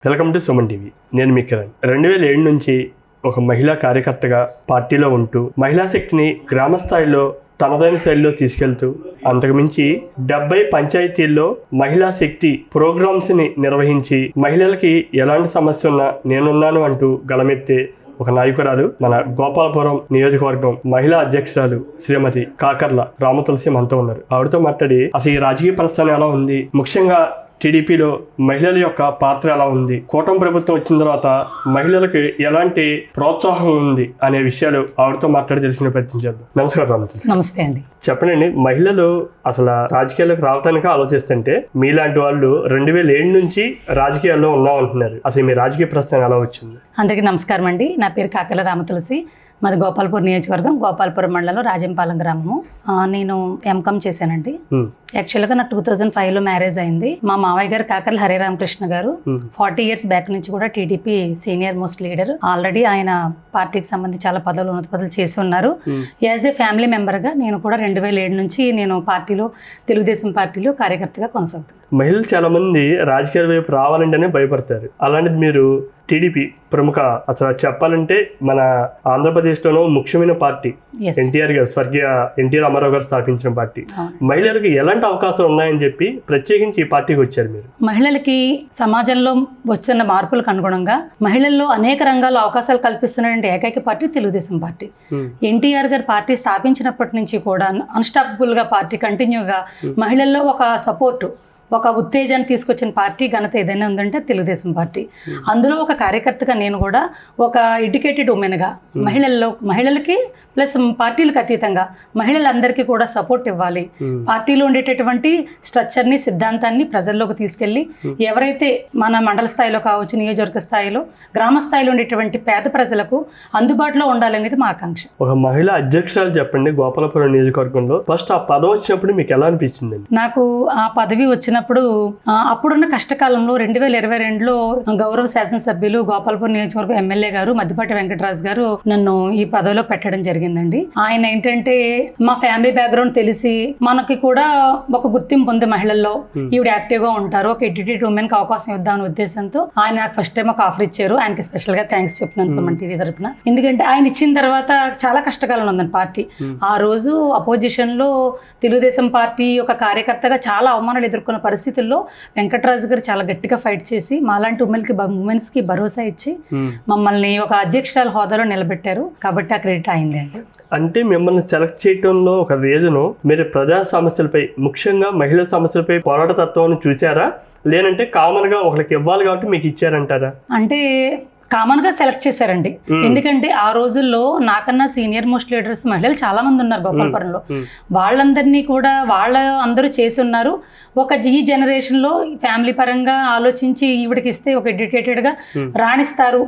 Welcome to Suman TV. నేను మీ కిరణ్. 2007 నుంచి ఒక మహిళా కార్యకర్తగా పార్టీలో ఉంటూ మహిళా శక్తిని గ్రామ స్థాయిలో తనదైన శైలిలో తీసుకెళ్తూ అంతకుమించి 70 పంచాయతీల్లో మహిళా శక్తి ప్రోగ్రామ్స్ని నిర్వహించి మహిళలకి ఎలాంటి సమస్య ఉన్నా నేనున్నాను అంటూ గళమెత్తే ఒక నాయకురాలు మన గోపాలపురం నియోజకవర్గం మహిళా అధ్యక్షురాలు శ్రీమతి కాకర్ల రామతులసి మనతో ఉన్నారు. ఆవిడతో మాట్లాడి అసలు ఈ రాజకీయ ప్రస్థానం ఎలా ఉంది, ముఖ్యంగా టీడీపీలో మహిళల యొక్క పాత్ర ఎలా ఉంది, కూటమి ప్రభుత్వం వచ్చిన తర్వాత మహిళలకు ఎలాంటి ప్రోత్సాహం ఉంది అనే విషయాలు ఆవిడతో మాట్లాడి తెలిసిన ప్రయత్నం చేద్దాం. నమస్కారం రామతులసి. నమస్తే అండి. చెప్పండి, మహిళలు అసలు రాజకీయాలకు రావడానికి ఆలోచిస్తుంటే మీలాంటి వాళ్ళు 2007 నుంచి రాజకీయాల్లో ఉన్నామంటున్నారు. అసలు మీ రాజకీయ ప్రస్థానం ఎలా వచ్చింది? అందరికీ నమస్కారం అండి. నా పేరు కాకర్ల రామతులసి. మాది గోపాలపురం నియోజకవర్గం, గోపాలపురం మండలం, రాజంపాలెం గ్రామము. నేను ఎంకామ్ చేశానండి. యాక్చువల్గా నాకు 2005లో మ్యారేజ్ అయింది. మా మావయ్య గారు కాకర్ల హరిరామకృష్ణ గారు 40 years బ్యాక్ నుంచి కూడా TDP senior most leader. Already ఆయన పార్టీకి సంబంధించి చాలా పదవులు, ఉన్నత పదవులు చేసి ఉన్నారు. యాజ్ ఏ ఫ్యామిలీ మెంబర్గా నేను కూడా 2007 నుంచి నేను పార్టీలో, తెలుగుదేశం పార్టీలో కార్యకర్తగా కొనసాగుతాను. మహిళలు చాలా మంది రాజకీయాల వైపు రావాలంటేనే భయపడతారు. అలాంటిది మీరు టీడీపీ ప్రముఖ, అసలు చెప్పాలంటే మన ఆంధ్రప్రదేశ్లోనూ ముఖ్యమైన పార్టీ ఎన్టీఆర్ గారు, స్వర్గీయ ఎన్టీ రామారావు గారు స్థాపించిన పార్టీ. మహిళలకు ఎలాంటి అవకాశాలు ఉన్నాయని చెప్పి ప్రత్యేకించి ఈ పార్టీకి వచ్చారు మీరు? మహిళలకి సమాజంలో వస్తున్న మార్పులకు అనుగుణంగా మహిళల్లో అనేక రంగాల్లో అవకాశాలు కల్పిస్తున్నటువంటి ఏకైక పార్టీ తెలుగుదేశం పార్టీ. ఎన్టీఆర్ గారు పార్టీ స్థాపించినప్పటి నుంచి కూడా అన్స్టాపబుల్గా పార్టీ కంటిన్యూగా మహిళల్లో ఒక సపోర్టు, ఒక ఉత్తేజాన్ని తీసుకొచ్చిన పార్టీ ఘనత ఏదైనా ఉందంటే తెలుగుదేశం పార్టీ. అందులో ఒక కార్యకర్తగా నేను కూడా ఒక ఎడ్యుకేటెడ్ ఉమెన్గా మహిళలకి ప్లస్ పార్టీలకు అతీతంగా మహిళలందరికీ కూడా సపోర్ట్ ఇవ్వాలి. పార్టీలో ఉండేటటువంటి స్ట్రక్చర్ని, సిద్ధాంతాన్ని ప్రజల్లోకి తీసుకెళ్ళి ఎవరైతే మన మండల స్థాయిలో కావచ్చు, నియోజకవర్గ స్థాయిలో, గ్రామ స్థాయిలో ఉండేటువంటి పేద ప్రజలకు అందుబాటులో ఉండాలనేది మా ఆకాంక్ష. ఒక మహిళా అధ్యక్షురాలు చెప్పండి, గోపాలపురం నియోజకవర్గంలో ఫస్ట్ ఆ పదవి వచ్చినప్పుడు మీకు ఎలా అనిపించింది? నాకు ఆ పదవి వచ్చినప్పుడు అప్పుడున్న కష్టకాలంలో 2022లో గౌరవ శాసనసభ్యులు, గోపాలపురం నియోజకవర్గం ఎమ్మెల్యే గారు మద్దిపాటి వెంకటరాజు గారు నన్ను ఈ పదవిలో పెట్టడం జరిగిందండి. ఆయన ఏంటంటే మా ఫ్యామిలీ బ్యాక్గ్రౌండ్ తెలిసి మనకి కూడా ఒక గుర్తింపు ఉంది మహిళల్లో, ఈవిడ యాక్టివ్గా ఉంటారు, ఒక ఎడ్యుకేటెడ్ ఉమెన్కి అవకాశం ఇద్దామనే ఉద్దేశంతో ఆయన నాకు ఫస్ట్ టైం ఒక ఆఫర్ ఇచ్చారు. ఆయనకి స్పెషల్గా థ్యాంక్స్ చెప్తున్నాను సుమన్ టీవీ తరఫున. ఎందుకంటే ఆయన ఇచ్చిన తర్వాత చాలా కష్టకాలం ఉందండి పార్టీ. ఆ రోజు అపోజిషన్లో తెలుగుదేశం పార్టీ ఒక కార్యకర్తగా చాలా అవమానాలు ఎదుర్కొన్న పరిస్థితుల్లో వెంకటరాజు గారు చాలా గట్టిగా ఫైట్ చేసి మాలాంటి ఉమెన్స్కి భరోసా ఇచ్చి మమ్మల్ని ఒక అధ్యక్షురాల హోదాలో నిలబెట్టారు. కాబట్టి ఆ క్రెడిట్ అయింది అండి. అంటే మిమ్మల్ని సెలెక్ట్ చేయడంలో ఒక రీజను మీరు ప్రజా సమస్యలపై, ముఖ్యంగా మహిళా సమస్యలపై పోరాట తత్వాన్ని చూసారా, లేనంటే కామన్గా ఒకరికి ఇవ్వాలి కాబట్టి మీకు ఇచ్చారంటారా? అంటే కామన్గా సెలెక్ట్ చేశారండి. ఎందుకంటే ఆ రోజుల్లో నాకన్నా సీనియర్ మోస్ట్ లీడర్స్ మహిళలు చాలా మంది ఉన్నారు గోపాలపురంలో. వాళ్ళందరినీ కూడా అందరూ చేసి ఉన్నారు. ఈ జనరేషన్లో ఫ్యామిలీ పరంగా ఆలోచించి ఈవిడికి ఇస్తే ఒక ఎడ్యుకేటెడ్గా రాణిస్తారు,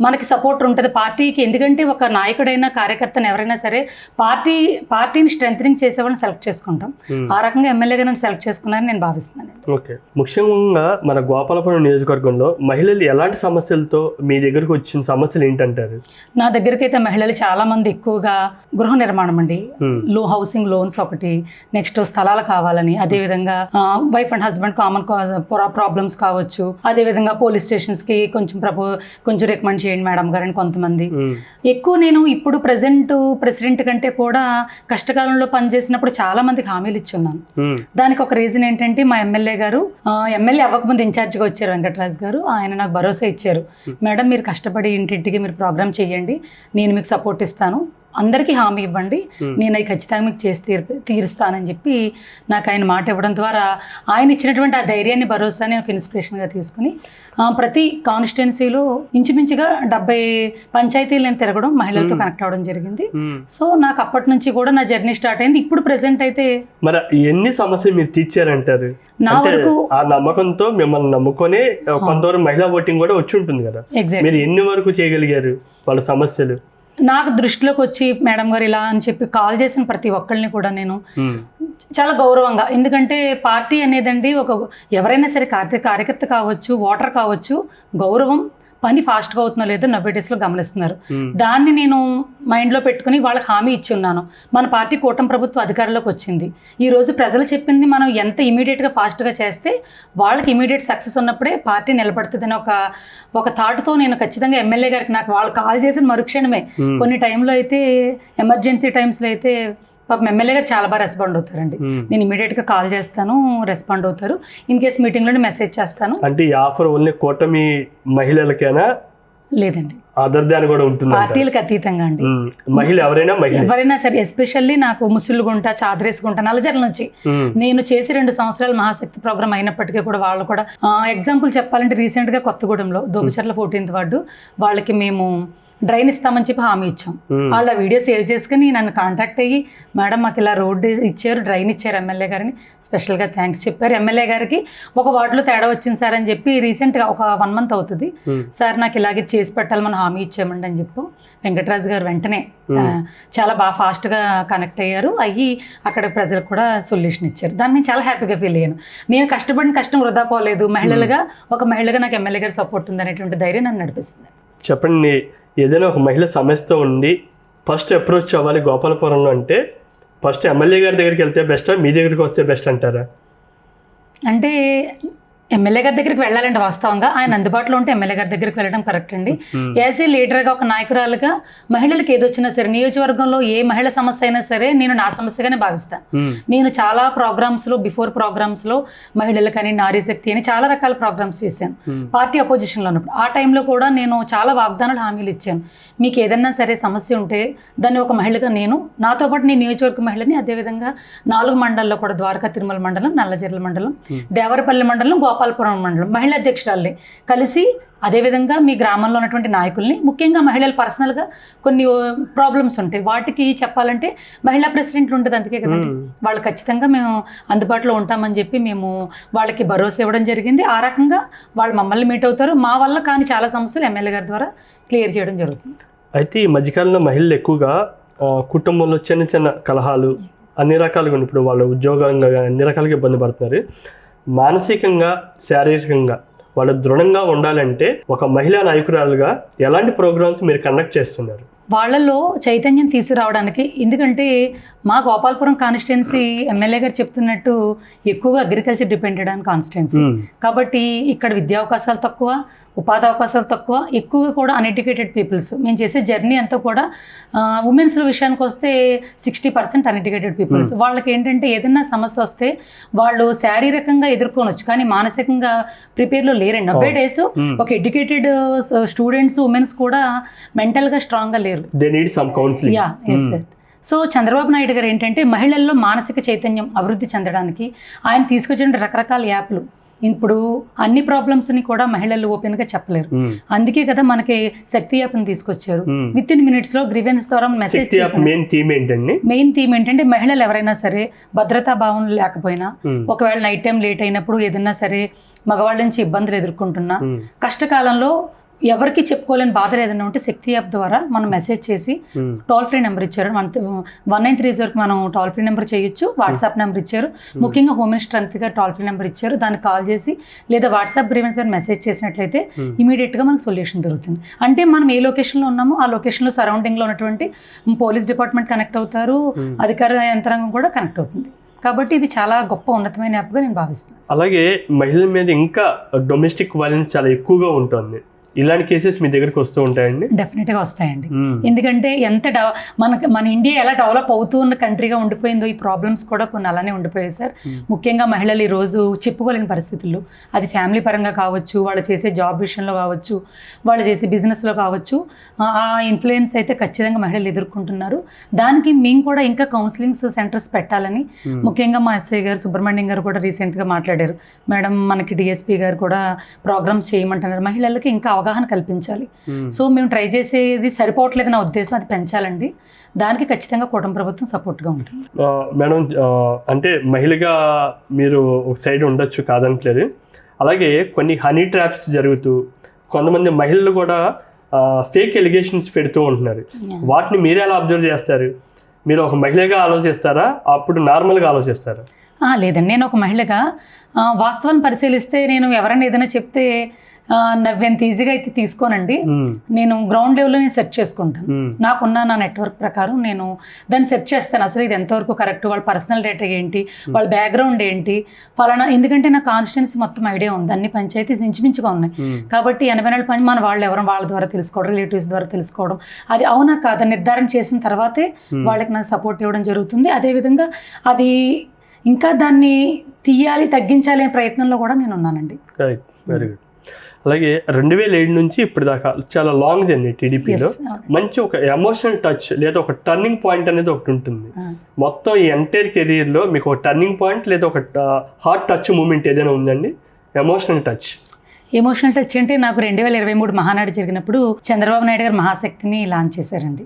మనకి సపోర్ట్ ఉంటుంది పార్టీకి. ఎందుకంటే ఒక నాయకుడైనా కార్యకర్తను ఎవరైనా సరే పార్టీని స్ట్రెంథనింగ్ చేసేవాళ్ళని సెలెక్ట్ చేసుకుంటాం. ఆ రకంగా ఎమ్మెల్యేగా నన్ను సెలెక్ట్ చేసుకున్నారని నేను భావిస్తున్నాను. ఓకే, ముఖ్యంగా మన గోపాలపురం నియోజకవర్గంలో మహిళలు ఎలాంటి సమస్యలతో మీ దగ్గరకు వచ్చిన సమస్యలు ఏంటంటారు? నా దగ్గరికి అయితే మహిళలు చాలా మంది ఎక్కువగా గృహ నిర్మాణం అండి, హౌసింగ్ లోన్స్ ఒకటి, నెక్స్ట్ స్థలాలు కావాలని, అదేవిధంగా wife and husband common problems కావచ్చు, అదేవిధంగా పోలీస్ స్టేషన్స్కి కొంచెం రికమెండ్ చేయండి మేడం గారని కొంతమంది. ఎక్కువ నేను ఇప్పుడు ప్రెసిడెంట్ కంటే కూడా కష్టకాలంలో పనిచేసినప్పుడు చాలా మందికి హామీలు ఇచ్చున్నాను. దానికి ఒక రీజన్ ఏంటంటే మా ఎమ్మెల్యే గారు, ఎమ్మెల్యే అవ్వకముందు ఇన్ఛార్జ్గా వచ్చారు వెంకటరాజు గారు. ఆయన నాకు భరోసా ఇచ్చారు, మేడం మీరు కష్టపడి ఇంటింటికి మీరు ప్రోగ్రామ్ చేయండి, నేను మీకు సపోర్ట్ ఇస్తాను, అందరికీ హామీ ఇవ్వండి, నేను అవి ఖచ్చితంగా మీకు చేసి తీరుస్తానని చెప్పి నాకు ఆయన మాట ఇవ్వడం ద్వారా ఆయన ఇచ్చినటువంటి ఆ ధైర్యాన్ని, భరోసాని ఒక ఇన్స్పిరేషన్గా తీసుకుని ప్రతి కాన్స్టిట్యున్సీలో ఇంచుమించుగా 70 పంచాయతీలు నేను తిరగడం, మహిళలతో కనెక్ట్ అవ్వడం జరిగింది. సో నాకు అప్పటి నుంచి కూడా నా జర్నీ స్టార్ట్ అయింది. ఇప్పుడు ప్రెసెంట్ అయితే మరి ఎన్ని సమస్యలు మీరు తీర్చారంటారు? నా వరకు ఆ నమ్మకంతో మిమ్మల్ని నమ్ముకొని కొంతవరకు మహిళా ఓటింగ్ కూడా వచ్చి ఉంటుంది కదా, మీరు ఎన్ని వరకు చేయగలిగారు వాళ్ళ సమస్యలు? నాకు దృష్టిలోకి వచ్చి మేడం గారు ఇలా అని చెప్పి కాల్ చేసిన ప్రతి ఒక్కరిని కూడా నేను చాలా గౌరవంగా, ఎందుకంటే పార్టీ అనేదండి ఎవరైనా సరే కార్యకర్త కావచ్చు, ఓటర్ కావచ్చు, గౌరవం పని ఫాస్ట్గా అవుతుందో లేదో 90 డేస్లో గమనిస్తున్నారు. దాన్ని నేను మైండ్లో పెట్టుకుని వాళ్ళకి హామీ ఇచ్చి ఉన్నాను. మన పార్టీ కూటమి ప్రభుత్వం అధికారంలోకి వచ్చింది. ఈరోజు ప్రజలు చెప్పింది మనం ఎంత ఇమీడియట్గా ఫాస్ట్గా చేస్తే వాళ్ళకి ఇమీడియట్ సక్సెస్ ఉన్నప్పుడే పార్టీ నిలబడుతుందని ఒక థాట్తో నేను ఖచ్చితంగా ఎమ్మెల్యే గారికి, నాకు వాళ్ళు కాల్ చేసిన మరుక్షణమే, కొన్ని టైంలో అయితే ఎమర్జెన్సీ టైమ్స్లో అయితే పాపం ఎమ్మెల్యే గారు చాలా బాగా రెస్పాండ్ అవుతారండి. నేను ఇమీడియట్గా కాల్ చేస్తాను, రెస్పాండ్ అవుతారు. ఇన్ కేస్ మీటింగ్లోనే మెసేజ్ చేస్తాను. అంటే ఈ ఆఫర్ ఓన్లీ కూటమి మహిళలకేనా? లేదండి, అదర్ దాని కూడా ఉంటుంది, పార్టీలకు అతీతంగా అండి. మహిళ ఎవరైనా సరే, ఎస్పెషల్లీ నాకు ముసులుగుంట, చాదరేసుగుంట, నల్లజర్ల నుంచి నేను చేసి 2 సంవత్సరాలు మహాశక్తి ప్రోగ్రామ్ అయినప్పటికీ కూడా వాళ్ళు కూడా ఎగ్జాంపుల్ చెప్పాలంటే రీసెంట్గా కొత్తగూడెంలో దోబిచర్ల 14th వార్డు వాళ్ళకి మేము డ్రైన్ ఇస్తామని చెప్పి హామీ ఇచ్చాం. వాళ్ళ వీడియో సేవ్ చేసుకుని నన్ను కాంటాక్ట్ అయ్యి, మేడం మాకు ఇలా రోడ్డు ఇచ్చారు, డ్రైన్ ఇచ్చారు ఎమ్మెల్యే గారిని స్పెషల్గా థ్యాంక్స్ చెప్పారు. ఎమ్మెల్యే గారికి ఒక వార్డులో తేడా వచ్చింది సార్ అని చెప్పి రీసెంట్గా ఒక 1 month అవుతుంది సార్ నాకు ఇలాగే చేసి పెట్టాలి మనం హామీ ఇచ్చామండి అని చెప్పి వెంకటరాజు గారు వెంటనే చాలా బాగా ఫాస్ట్గా కనెక్ట్ అయ్యారు. అక్కడ ప్రజలకు కూడా సొల్యూషన్ ఇచ్చారు. దాన్ని నేను చాలా హ్యాపీగా ఫీల్ అయ్యాను. నేను కష్టపడిన కష్టం వృధా పోలేదు. ఒక మహిళగా నాకు ఎమ్మెల్యే గారి సపోర్ట్ ఉంది అనేటువంటి ధైర్యం నన్ను నడిపిస్తుంది. చెప్పండి, ఏదైనా ఒక మహిళ సమస్యతో ఉండి ఫస్ట్ అప్రోచ్ అవ్వాలి గోపాలపురంలో అంటే ఫస్ట్ ఎమ్మెల్యే గారి దగ్గరికి వెళ్తే బెస్టా, మీ దగ్గరికి వస్తే బెస్ట్ అంటారా? అంటే ఎమ్మెల్యే గారి దగ్గరికి వెళ్ళాలంటే వాస్తవంగా ఆయన అందుబాటులో ఉంటే ఎమ్మెల్యే గారి దగ్గరికి వెళ్ళడం కరెక్ట్ అండి. యాజ్ ఏ లీడర్గా, ఒక నాయకురాలుగా మహిళలకు ఏదొచ్చినా సరే, నియోజకవర్గంలో ఏ మహిళ సమస్య అయినా సరే నేను నా సమస్యగానే భావిస్తాను. నేను చాలా ప్రోగ్రామ్స్లో, బిఫోర్ ప్రోగ్రామ్స్లో మహిళలకని, నారీ శక్తి అని చాలా రకాల ప్రోగ్రామ్స్ చేశాను పార్టీ అపోజిషన్లో ఉన్నప్పుడు. ఆ టైంలో కూడా నేను చాలా వాగ్దానాలు, హామీలు ఇచ్చాను. మీకు ఏదన్నా సరే సమస్య ఉంటే దాన్ని ఒక మహిళగా నేను, నాతో పాటు నేను నియోజకవర్గ మహిళని, అదేవిధంగా 4 మండలాల్లో కూడా ద్వారకా తిరుమల మండలం, నల్లజర్ల మండలం, దేవరపల్లి మండలం, గోపాలపురం మండలం మహిళా అధ్యక్షురాల్ని కలిసి, అదేవిధంగా మీ గ్రామంలో ఉన్నటువంటి నాయకుల్ని, ముఖ్యంగా మహిళలు పర్సనల్గా కొన్ని ప్రాబ్లమ్స్ ఉంటాయి, వాటికి చెప్పాలంటే మహిళా ప్రెసిడెంట్లు ఉంటుంది, అందుకే కదండి వాళ్ళు ఖచ్చితంగా మేము అందుబాటులో ఉంటామని చెప్పి మేము వాళ్ళకి భరోసా ఇవ్వడం జరిగింది. ఆ రకంగా వాళ్ళు మమ్మల్ని మీట్ అవుతారు. మా వల్ల కానీ చాలా సమస్యలు ఎమ్మెల్యే గారి ద్వారా క్లియర్ చేయడం జరుగుతుంది. అయితే ఈ మధ్యకాలంలో మహిళలు ఎక్కువగా కుటుంబంలో చిన్న చిన్న కలహాలు అన్ని రకాలుగా, ఇప్పుడు వాళ్ళ ఉద్యోగంగా అన్ని రకాలుగా ఇబ్బంది పడుతున్నారు. మానసికంగా, శారీరకంగా వాళ్ళు దృఢంగా ఉండాలంటే ఒక మహిళా నాయకురాలుగా ఎలాంటి ప్రోగ్రామ్స్ మీరు కండక్ట్ చేస్తున్నారు? వాళ్ళలో చైతన్యం తీసుకురావడానికి, ఎందుకంటే మా గోపాలపురం కాన్స్టిట్యున్సీ ఎమ్మెల్యే గారు చెప్తున్నట్టు ఎక్కువగా అగ్రికల్చర్ డిపెండెడ్ ఆన్ కాన్స్టిట్యున్సీ కాబట్టి ఇక్కడ విద్యా అవకాశాలు తక్కువ, ఉపాధి అవకాశాలు తక్కువ, ఎక్కువగా కూడా అన్ఎడ్యుకేటెడ్ పీపుల్స్. మేము చేసే జర్నీ అంతా కూడా ఉమెన్స్ విషయానికి వస్తే 60% అన్ఎడ్యుకేటెడ్ పీపుల్స్. వాళ్ళకి ఏంటంటే ఏదైనా సమస్య వస్తే వాళ్ళు శారీరకంగా ఎదుర్కొనొచ్చు, కానీ మానసికంగా ప్రిపేర్లో లేరండి. 90 days ఒక ఎడ్యుకేటెడ్ స్టూడెంట్స్, ఉమెన్స్ కూడా మెంటల్గా స్ట్రాంగ్గా లేరు. సో చంద్రబాబు నాయుడు గారు ఏంటంటే మహిళల్లో మానసిక చైతన్యం అభివృద్ధి చెందడానికి ఆయన తీసుకొచ్చిన రకరకాల యాప్లు. ఇప్పుడు అన్ని ప్రాబ్లమ్స్ని కూడా మహిళలు ఓపెన్గా చెప్పలేరు, అందుకే కదా మనకి శక్తి యాప్ని తీసుకొచ్చారు. విత్-in minutesలో గ్రీవెన్స్ ద్వారా మెసేజ్ చేశారు. మెయిన్ థీమ్ ఏంటంటే మహిళలు ఎవరైనా సరే భద్రతా భావం లేకపోయినా, ఒకవేళ నైట్ టైం లేట్ అయినప్పుడు, ఏదైనా సరే మగవాళ్ళ నుంచి ఇబ్బందులు ఎదుర్కొంటున్నా, కష్టకాలంలో ఎవరికి చెప్పుకోలేని బాధలు ఏదైనా ఉంటే శక్తి యాప్ ద్వారా మనం మెసేజ్ చేసి టోల్ ఫ్రీ నెంబర్ ఇచ్చారు. 1930 వరకు మనం టోల్ ఫ్రీ నెంబర్ చేయొచ్చు. వాట్సాప్ నెంబర్ ఇచ్చారు. ముఖ్యంగా హోమ్ మినిస్టర్ అంతగా టోల్ ఫ్రీ నెంబర్ ఇచ్చారు. దానికి కాల్ చేసి లేదా వాట్సాప్ గ్రీవెన్స్ ద్వారా మెసేజ్ చేసినట్లయితే ఇమీడియట్గా మనకు సొల్యూషన్ దొరుకుతుంది. అంటే మనం ఏ లొకేషన్లో ఉన్నామో ఆ లొకేషన్లో సరౌండింగ్లో ఉన్నటువంటి పోలీస్ డిపార్ట్మెంట్ కనెక్ట్ అవుతారు, అధికార యంత్రాంగం కూడా కనెక్ట్ అవుతుంది. కాబట్టి ఇది చాలా గొప్ప ఉన్నతమైన యాప్గా నేను భావిస్తున్నాను. అలాగే మహిళల మీద ఇంకా డొమెస్టిక్ వైలెన్స్ చాలా ఎక్కువగా ఉంటుంది. ఇలాంటి కేసెస్ మీ దగ్గరికి వస్తూ ఉంటాయండి? డెఫినెట్గా వస్తాయండి. ఎందుకంటే మన ఇండియా ఎలా డెవలప్ అవుతూ ఉన్న కంట్రీగా ఉండిపోయిందో ఈ ప్రాబ్లమ్స్ కూడా కొన్ని అలానే ఉండిపోయాయి సార్. ముఖ్యంగా మహిళలు ఈరోజు చెప్పుకోలేని పరిస్థితుల్లో, అది ఫ్యామిలీ పరంగా కావచ్చు, వాళ్ళు చేసే జాబ్ విషయంలో కావచ్చు, వాళ్ళు చేసే బిజినెస్లో కావచ్చు, ఆ ఇన్ఫ్లుయెన్స్ అయితే ఖచ్చితంగా మహిళలు ఎదుర్కొంటున్నారు. దానికి మేము కూడా ఇంకా కౌన్సిలింగ్స్ సెంటర్స్ పెట్టాలని, ముఖ్యంగా మా ఎస్ఐ గారు సుబ్రహ్మణ్యం గారు కూడా రీసెంట్గా మాట్లాడారు. మేడం మనకి డిఎస్పీ గారు కూడా ప్రోగ్రామ్స్ చేయమంటున్నారు, మహిళలకి ఇంకా అవగాహన కల్పించాలి. సో మేము ట్రై చేసేది సరిపోవట్లేదు నా ఉద్దేశం, అది పెంచాలండి. దానికి ఖచ్చితంగా కూటమి ప్రభుత్వం సపోర్ట్గా ఉంటుంది. మేడం, అంటే మహిళగా మీరు ఒక సైడ్ ఉండొచ్చు, కాదనట్లేదు. అలాగే కొన్ని హనీ ట్రాప్స్ జరుగుతూ కొంతమంది మహిళలు కూడా ఫేక్ ఎలిగేషన్స్ పెడుతూ ఉంటున్నారు. వాటిని మీరు ఎలా అబ్జర్వ్ చేస్తారు? మీరు ఒక మహిళగా ఆలోచిస్తారా, అప్పుడు నార్మల్గా ఆలోచిస్తారా? లేదండి, నేను ఒక మహిళగా వాస్తవాన్ని పరిశీలిస్తే, నేను ఎవరైనా ఏదైనా చెప్తే నవ్వెంత ఈజీగా అయితే తీసుకోనండి. నేను గ్రౌండ్ లెవెల్లో నేను సెర్చ్ చేసుకుంటాను. నాకున్న నా నెట్వర్క్ ప్రకారం నేను దాన్ని సెర్చ్ చేస్తాను. అసలు ఇది ఎంతవరకు కరెక్ట్, వాళ్ళ పర్సనల్ డేటా ఏంటి, వాళ్ళ బ్యాక్గ్రౌండ్ ఏంటి, ఫలానా. ఎందుకంటే నా కాన్స్టిట్యున్సీ మొత్తం ఐడియా ఉంది, అన్ని పంచాయతీస్ ఇంచుమించుగా ఉన్నాయి కాబట్టి 84 మన వాళ్ళు ఎవరు వాళ్ళ ద్వారా తెలుసుకోవడం, రిలేటివ్స్ ద్వారా తెలుసుకోవడం, అది అవునా కాదా నిర్ధారణ చేసిన తర్వాతే వాళ్ళకి నాకు సపోర్ట్ ఇవ్వడం జరుగుతుంది. అదేవిధంగా అది ఇంకా దాన్ని తీయాలి, తగ్గించాలి అనే ప్రయత్నంలో కూడా నేను ఉన్నానండి. Very good. అలాగే 2007 నుంచి ఇప్పుడు దాకా చాలా లాంగ్ జర్నీ టీడీపీలో. మంచి ఒక ఎమోషనల్ టచ్ లేదా ఒక టర్నింగ్ పాయింట్ అనేది ఒకటి ఉంటుంది. మొత్తం ఈ ఎంటైర్ కెరీర్లో మీకు ఒక టర్నింగ్ పాయింట్ లేదా ఒక హార్ట్ టచ్ మూమెంట్ ఏదైనా ఉందండి? ఎమోషనల్ టచ్ అంటే నాకు 2023 మహానాడు జరిగినప్పుడు చంద్రబాబు నాయుడు గారు మహాశక్తిని లాంచ్ చేశారండి.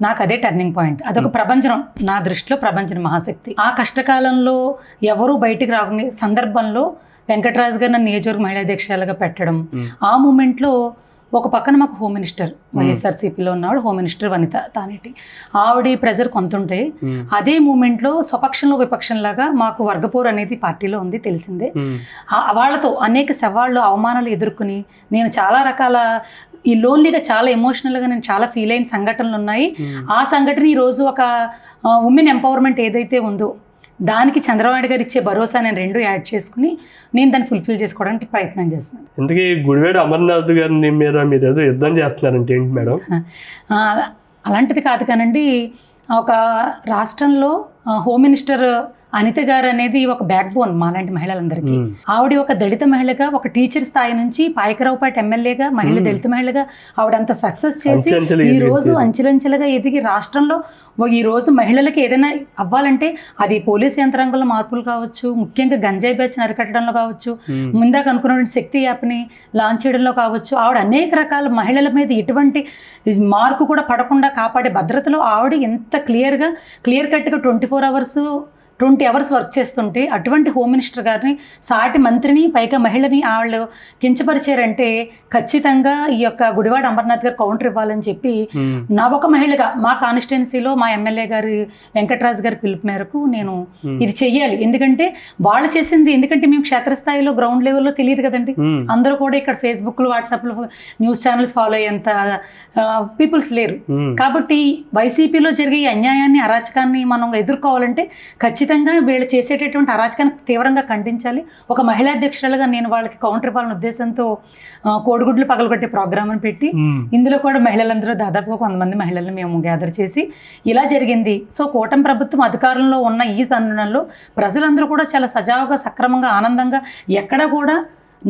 నాకు అదే టర్నింగ్ పాయింట్. అదొక ప్రభంజనం, నా దృష్టిలో ప్రభంజనం మహాశక్తి. ఆ కష్టకాలంలో ఎవరూ బయటికి రాకునే సందర్భంలో వెంకటరాజు గారు నన్ను నియోజకవర్గ మహిళా అధ్యక్షురాలుగా పెట్టడం, ఆ మూమెంట్లో ఒక పక్కన మాకు హోమ్ మినిస్టర్ వైఎస్ఆర్సీపీలో ఉన్నవాడు హోమ్ మినిస్టర్ వనిత తానేటి, ఆవిడ ప్రెజర్ కొంత ఉంటే అదే మూమెంట్లో స్వపక్షంలో విపక్షంలాగా మాకు వర్గపోరు అనేది పార్టీలో ఉంది, తెలిసిందే. వాళ్ళతో అనేక సవాళ్ళు అవమానాలు ఎదుర్కొని నేను చాలా రకాల ఈ లోన్లీగా చాలా ఎమోషనల్గా నేను చాలా ఫీల్ అయిన సంఘటనలు ఉన్నాయి. ఆ సంఘటన ఈరోజు ఒక ఉమెన్ ఎంపవర్మెంట్ ఏదైతే ఉందో దానికి చంద్రబాబు నాయుడు గారు ఇచ్చే భరోసా నేను రెండు యాడ్ చేసుకుని నేను దాన్ని ఫుల్ఫిల్ చేసుకోవడానికి ప్రయత్నం చేస్తున్నాను. ఎందుకు గుడివేడు అమర్నాథ్ గారిని మీరు ఏదో యుద్ధం చేస్తున్నారంటే ఏంటి మేడం? అలాంటిది కాదు కానండి, ఒక రాష్ట్రంలో హోమ్ మినిస్టర్ అనిత గారు అనేది ఒక బ్యాక్ బోన్ మాలాంటి మహిళలందరికీ. ఆవిడ ఒక దళిత మహిళగా, ఒక టీచర్ స్థాయి నుంచి పాయకరావుపేట ఎమ్మెల్యేగా, మహిళ దళిత మహిళగా ఆవిడ అంత సక్సెస్ చేసి ఈ రోజు అంచెలంచెలుగా ఎదిగి రాష్ట్రంలో ఈ రోజు మహిళలకి ఏదైనా అవ్వాలంటే అది పోలీస్ యంత్రాంగంలో మార్పులు కావచ్చు, ముఖ్యంగా గంజాయి బ్యాచ్ అరికట్టడంలో కావచ్చు, ముందాక అనుకున్న శక్తి యాప్ని లాంచ్ చేయడంలో కావచ్చు, ఆవిడ అనేక రకాల మహిళల మీద ఎటువంటి మార్కు కూడా పడకుండా కాపాడే భద్రతలో ఆవిడ ఎంత క్లియర్ కట్గా 20 అవర్స్ వర్క్ చేస్తుంటే అటువంటి హోమ్ మినిస్టర్ గారిని, సాటి మంత్రిని, పైగా మహిళని వాళ్ళు కించపరిచారంటే ఖచ్చితంగా ఈ యొక్క గుడివాడ అమర్నాథ్ గారు కౌంటర్ ఇవ్వాలని చెప్పి నా ఒక మహిళగా మా కాన్స్టిట్యున్సీలో మా ఎమ్మెల్యే గారి వెంకటరాజు గారి పిలుపు మేరకు నేను ఇది చెయ్యాలి. ఎందుకంటే వాళ్ళు చేసింది, ఎందుకంటే మేము క్షేత్రస్థాయిలో గ్రౌండ్ లెవెల్లో తెలియదు కదండి, అందరూ కూడా ఇక్కడ ఫేస్బుక్లో వాట్సాప్లో న్యూస్ ఛానల్స్ ఫాలో అయ్యేంత పీపుల్స్ లేరు. కాబట్టి వైసీపీలో జరిగే ఈ అన్యాయాన్ని, అరాచకాన్ని మనం ఎదుర్కోవాలంటే ఖచ్చితంగా వీళ్ళు చేసేటటువంటి అరాచకాన్ని తీవ్రంగా ఖండించాలి. ఒక మహిళా అధ్యక్షురాలుగా నేను వాళ్ళకి కౌంటర్ ఇవ్వాలనే ఉద్దేశంతో కోడిగుడ్లు పగలగొట్టే ప్రోగ్రామ్ని పెట్టి ఇందులో కూడా మహిళలందరూ దాదాపుగా 100 మంది మహిళలను మేము గ్యాదర్ చేసి ఇలా జరిగింది. సో కూటమి ప్రభుత్వం అధికారంలో ఉన్న ఈ తరుణంలో ప్రజలందరూ కూడా చాలా సజావుగా, సక్రమంగా, ఆనందంగా, ఎక్కడ కూడా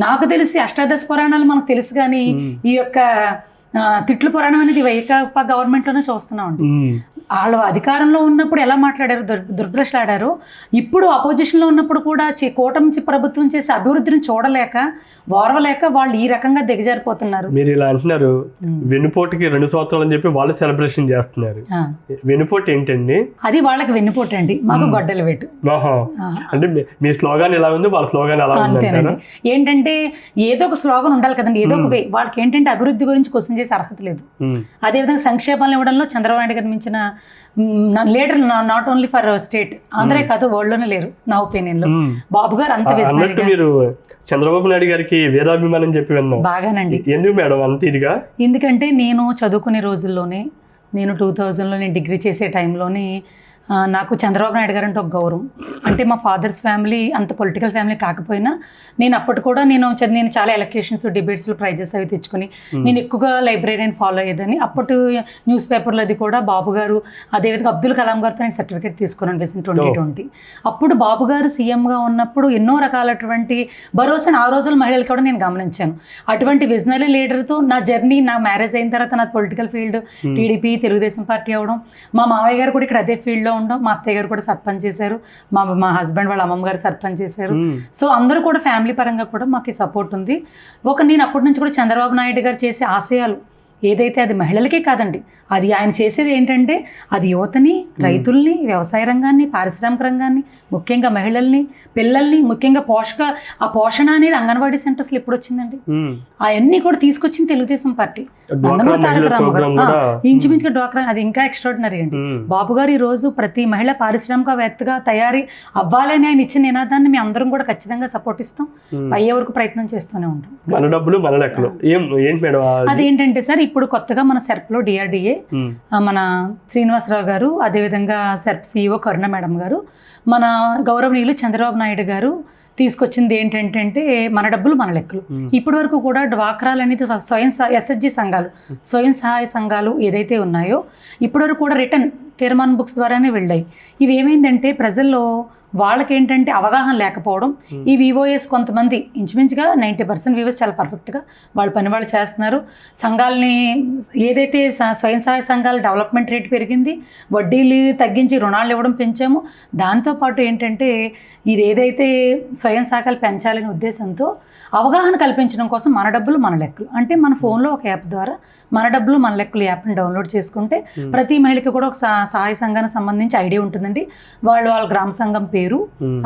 నాకు తెలిసి అష్టాదశ పురాణాలు మనకు తెలుసు కానీ ఈ యొక్క తిట్లు పురాణం అనేది వైకాపా గవర్నమెంట్లోనే చూస్తున్నామండి. వాళ్ళు అధికారంలో ఉన్నప్పుడు ఎలా మాట్లాడారు, దుర్భ్రష్లాడారు, ఇప్పుడు అపోజిషన్లో ఉన్నప్పుడు కూడా కూటమి ప్రభుత్వం చేసే అభివృద్ధిని చూడలేక, ఓర్వలేక వాళ్ళు ఈ రకంగా దిగజారిపోతున్నారు. మీరు ఇలా అంటున్నారు, వెన్నుపోటుకి 2 సంవత్సరాలు అని చెప్పి వాళ్ళు సెలబ్రేషన్ చేస్తున్నారు. వెన్నుపోటు ఏంటండి? అది వాళ్ళకి వెన్నుపోటు అండి, మాకు గొడ్డల వేటు. అంటే మీ స్లోగాన్ ఎలా ఉంది, వాళ్ళ స్లోగాన్ ఎలా ఉంది? ఏంటంటే ఏదో ఒక స్లోగన్ ఉండాలి కదండి, ఏదో ఒక వే. వాళ్ళకి ఏంటంటే అభివృద్ధి గురించి క్వశ్చన్ చేసే అర్హత లేదు. అదేవిధంగా సంక్షేమాలను ఇవ్వడంలో చంద్రబాబు నాయుడు గారు మించిన leader not only for state, ఆంధ్రే కాదు వరల్డ్ లోనే లేరు నా ఒపీనియన్ లో. బాబు గారు అంత మీరు చంద్రబాబు నాయుడు గారికి వీరాభిమానం చెప్పి విన్నాం బాగానండి. ఎందుకు మేడం అంత ఇదిగా? ఎందుకంటే నేను చదువుకునే రోజుల్లోనే, నేను 2000లో నేను డిగ్రీ చేసే టైంలోనే నాకు చంద్రబాబు నాయుడు గారు అంటే ఒక గౌరవం. అంటే మా ఫాదర్స్ ఫ్యామిలీ అంత పొలిటికల్ ఫ్యామిలీ కాకపోయినా నేను అప్పటి కూడా నేను చాలా ఎలక్యూషన్స్, డిబేట్స్లో ప్రైజెస్ అవి తెచ్చుకొని నేను ఎక్కువగా లైబ్రరీని ఫాలో అయ్యేదని. అప్పటి న్యూస్ పేపర్లో అది కూడా బాబు గారు, అదేవిధంగా అబ్దుల్ కలాం గారితో నేను సర్టిఫికేట్ తీసుకున్నాను విజన్ 2020. అప్పుడు బాబు గారు సీఎంగా ఉన్నప్పుడు ఎన్నో రకాలటువంటి భరోసాను ఆ రోజుల మహిళలు కూడా నేను గమనించాను. అటువంటి విజనరీ లీడర్తో నా జర్నీ, నా మ్యారేజ్ అయిన తర్వాత నా political field TDP, Telugu Desam party అవ్వడం, మా మావయ్య గారు కూడా ఇక్కడ అదే ఫీల్డ్లో ఉండడం, మా అత్తయ్య గారు కూడా సర్పంచ్ చేశారు, మా హస్బెండ్ వాళ్ళ అమ్మమ్మ గారు సర్పంచ్ చేశారు. సో అందరూ కూడా ఫ్యామిలీ పరంగా కూడా మాకు సపోర్ట్ ఉంది. నేను అప్పటి నుంచి కూడా చంద్రబాబు నాయుడు గారు చేసే ఆశయాలు ఏదైతే అది మహిళలకే కాదండి, అది ఆయన చేసేది ఏంటంటే అది యువతని, రైతుల్ని, వ్యవసాయ రంగాన్ని, పారిశ్రామిక రంగాన్ని, ముఖ్యంగా మహిళల్ని, పిల్లల్ని, ముఖ్యంగా ఆ పోషణ అనేది అంగన్వాడీ సెంటర్స్లో ఎప్పుడు వచ్చిందండి, అవన్నీ కూడా తీసుకొచ్చింది తెలుగుదేశం పార్టీ. నందమూరి తారక రామారావు ఇంచుమించుగా డ్వాక్రా, అది ఇంకా ఎక్స్ట్రాడినరీ అండి. బాబు గారు ఈ రోజు ప్రతి మహిళ పారిశ్రామికవేత్తగా తయారీ అవ్వాలని ఆయన ఇచ్చిన నినాదాన్ని మేము అందరం కూడా ఖచ్చితంగా సపోర్ట్ ఇస్తాం, అయ్యే వరకు ప్రయత్నం చేస్తూనే ఉంటాం. మన డబ్బులు మన లెక్కలు ఏంటి మేడం? అదేంటంటే సార్, ఇప్పుడు కొత్తగా మన సెర్ప్లో డిఆర్డిఏ మన శ్రీనివాసరావు గారు, అదేవిధంగా సెర్ప్ సిఇఓ కరుణ మేడం గారు, మన గౌరవనీయులు చంద్రబాబు నాయుడు గారు తీసుకొచ్చింది ఏంటంటే మన డబ్బులు మన లెక్కలు. ఇప్పటి వరకు కూడా డ్వాక్రాలు అనేది ఎస్హెచ్జి సంఘాలు, స్వయం సహాయ సంఘాలు ఏదైతే ఉన్నాయో ఇప్పటివరకు కూడా రిటర్న్ తీర్మానం బుక్స్ ద్వారానే వెళ్ళాయి. ఇవి ఏమైందంటే ప్రజల్లో వాళ్ళకేంటంటే అవగాహన లేకపోవడం. ఈ వివోఎస్ కొంతమంది ఇంచుమించుగా 90% వివోఎస్ చాలా పర్ఫెక్ట్గా వాళ్ళ పని వాళ్ళు చేస్తున్నారు. సంఘాలని ఏదైతే స్వయం సహాయ సంఘాల డెవలప్మెంట్ రేట్ పెరిగింది, వడ్డీలు తగ్గించి రుణాలు ఇవ్వడం పెంచాము. దాంతోపాటు ఏంటంటే ఇది ఏదైతే స్వయం సహాయాలు పెంచాలనే ఉద్దేశంతో అవగాహన కల్పించడం కోసం మన డబ్బులు మన లెక్కలు అంటే మన ఫోన్లో ఒక యాప్ ద్వారా మన డబ్బులు మన లెక్కలు యాప్ని డౌన్లోడ్ చేసుకుంటే ప్రతి మహిళకి కూడా ఒక సహాయ సంఘానికి సంబంధించి ఐడి ఉంటుందండి. వాళ్ళ గ్రామ సంఘం పేరు,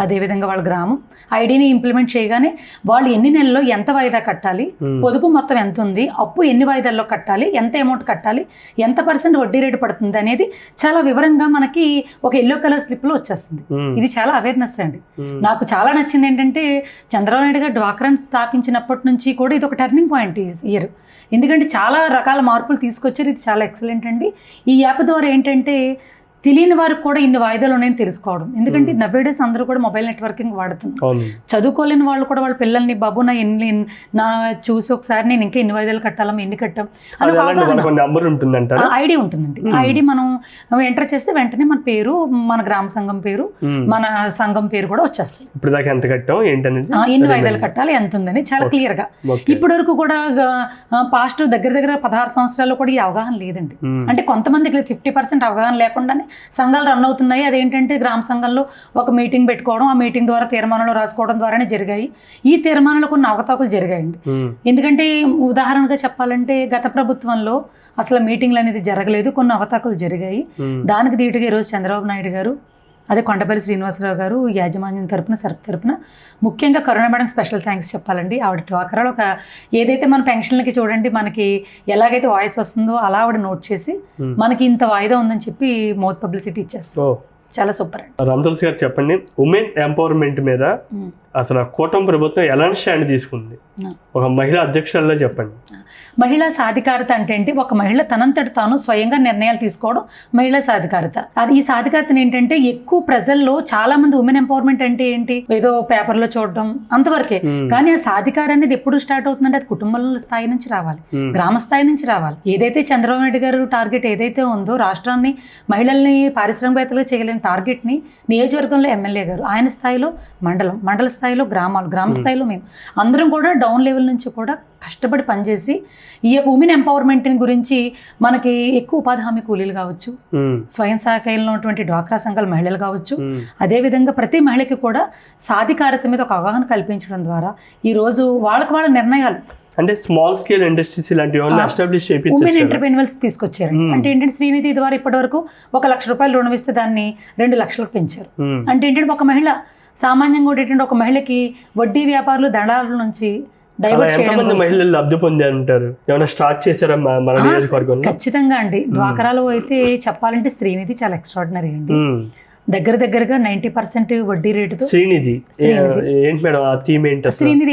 అదేవిధంగా వాళ్ళ గ్రామం ఐడిని ఇంప్లిమెంట్ చేయగానే వాళ్ళు ఎన్ని నెలల్లో ఎంత వాయిదా కట్టాలి, పొదుపు మొత్తం ఎంత ఉంది, అప్పు ఎన్ని వాయిదాల్లో కట్టాలి, ఎంత అమౌంట్ కట్టాలి, ఎంత % వడ్డీ రేటు పడుతుంది అనేది చాలా వివరంగా మనకి ఒక ఎల్లో కలర్ స్లిప్లో వచ్చేస్తుంది. ఇది చాలా అవేర్నెస్ అండి. నాకు చాలా నచ్చింది ఏంటంటే చంద్రబాబు నాయుడు గారు డ్వాక్రాని స్థాపించినప్పటి నుంచి కూడా ఇది ఒక టర్నింగ్ పాయింట్ ఇయర్. ఎందుకంటే చాలా రకాల మార్పులు తీసుకొచ్చారు. ఇది చాలా ఎక్సలెంట్ అండి. ఈ యాప్ ద్వారా ఏంటంటే తెలియని వారికి కూడా ఇన్ని వాయిదాలు ఉన్నాయని తెలుసుకోవడం. ఎందుకంటే నవ్వేడేస్ అందరూ కూడా మొబైల్ నెట్వర్కింగ్ వాడుతున్నారు. చదువుకోలేని వాళ్ళు కూడా వాళ్ళ పిల్లల్ని బాబు నా చూసి ఒకసారి నేను ఇంకా ఎన్ని వాయిదాలు కట్టాలమ్మా, ఎన్ని కట్టాం ఐడి ఉంటుందండి. ఐడి మనం ఎంటర్ చేస్తే వెంటనే మన పేరు, మన గ్రామ సంఘం పేరు, మన సంఘం పేరు కూడా వచ్చేస్తాయి. ఎన్ని వాయిదాలు కట్టాలి, ఎంత ఉందని చాలా క్లియర్ గా. ఇప్పటి వరకు కూడా పాస్ట్ దగ్గర 16 సంవత్సరాల్లో కూడా ఈ అవగాహన లేదండి. అంటే కొంతమందికి 50% అవగాహన లేకుండానే సంఘాలు రన్ అవుతున్నాయి. అదేంటంటే గ్రామ సంఘంలో ఒక మీటింగ్ పెట్టుకోవడం, ఆ మీటింగ్ ద్వారా తీర్మానాలు రాసుకోవడం ద్వారానే జరిగాయి. ఈ తీర్మానాలు కొన్ని అవకతవకలు జరిగాయండి. ఎందుకంటే ఉదాహరణగా చెప్పాలంటే గత ప్రభుత్వంలో అసలు మీటింగ్లు అనేది జరగలేదు, కొన్ని అవకతవకలు జరిగాయి. దానికి ధీటుగా ఈరోజు చంద్రబాబు నాయుడు గారు, అదే కొండపల్లి శ్రీనివాసరావు గారు యాజమాన్యం తరపున సెర్ప్ తరపున ముఖ్యంగా కరుణ మేడం స్పెషల్ థ్యాంక్స్ చెప్పాలండి. ఆవిడ డ్వాక్రాలో ఒక ఏదైతే మన పెన్షన్లకి చూడండి మనకి ఎలాగైతే వాయిస్ వస్తుందో అలా ఆవిడ నోట్ చేసి మనకి ఇంత వాయిదా ఉందని చెప్పి మౌత్ పబ్లిసిటీ ఇచ్చేస్తారు. చాలా సూపర్ అండి. రామతులసి గారు చెప్పండి, ఉమెన్ ఎంపవర్మెంట్ మీద అసలు కూటమి ప్రభుత్వం ఎలాంటి స్టాండ్ తీసుకుంది? ఒక మహిళా అధ్యక్షురాలుగా చెప్పండి. మహిళా సాధికారత అంటే ఏంటి? ఒక మహిళ తనంతట తాను స్వయంగా నిర్ణయాలు తీసుకోవడం మహిళా సాధికారత. అది ఈ సాధికారతను ఏంటంటే ఎక్కువ ప్రజల్లో చాలా మంది ఉమెన్ ఎంపవర్మెంట్ అంటే ఏంటి, ఏదో పేపర్లో చూడడం అంతవరకే. కానీ ఆ సాధికారం అనేది ఎప్పుడు స్టార్ట్ అవుతుందంటే అది కుటుంబాల స్థాయి నుంచి రావాలి, గ్రామ స్థాయి నుంచి రావాలి. ఏదైతే చంద్రబాబు నాయుడు గారు టార్గెట్ ఏదైతే ఉందో రాష్ట్రాన్ని మహిళల్ని పారిశ్రామికవేత్తలు చేయలేని టార్గెట్ని నియోజకవర్గంలో ఎమ్మెల్యే గారు, ఆయన స్థాయిలో మండల స్థాయిలో గ్రామాలు, గ్రామ స్థాయిలో మేము అందరం కూడా డౌన్ లెవెల్ నుంచి కూడా కష్టపడి పనిచేసి ఈ ఉమెన్ ఎంపవర్మెంట్ గురించి మనకి ఎక్కువ ఉపాధి హామీ కూలీలు కావచ్చు, స్వయం సహాయకులు ఉన్నటువంటి డ్వాక్రా సంఘాల మహిళలు కావచ్చు, అదేవిధంగా ప్రతి మహిళకి కూడా సాధికారత మీద ఒక అవగాహన కల్పించడం ద్వారా ఈరోజు వాళ్ళ నిర్ణయాలు అంటే స్మాల్ స్కేల్ ఇండస్ట్రీస్ ఇలాంటివి ఎస్టాబ్లిష్ చేయించారు, ఉమెన్ ఎంటర్‌ప్రెన్యూర్స్ తీసుకొచ్చారు. అంటే ఏంటంటే శ్రీనిధి ద్వారా ఇప్పటివరకు 1 లక్ష రూపాయలు రుణం ఇస్తే దాన్ని 2 లక్షలకు పెంచారు. అంటే ఏంటంటే ఒక మహిళ సామాన్యంగా ఏంటంటే ఒక మహిళకి వడ్డీ వ్యాపారులు దళారుల నుంచి డైవర్ట్ చేయడం. మహిళలు లబ్ధి పొందారంటారు, ఏమైనా స్టార్ట్ చేశారా మన నియోజకవర్గంలో? ఖచ్చితంగా అండి. డ్వాక్రాలో అయితే చెప్పాలంటే శ్రీనిధి చాలా ఎక్స్ట్రాడినరీ అండి. దగ్గరగా 90% వడ్డీ రేటుతో శ్రీనిధి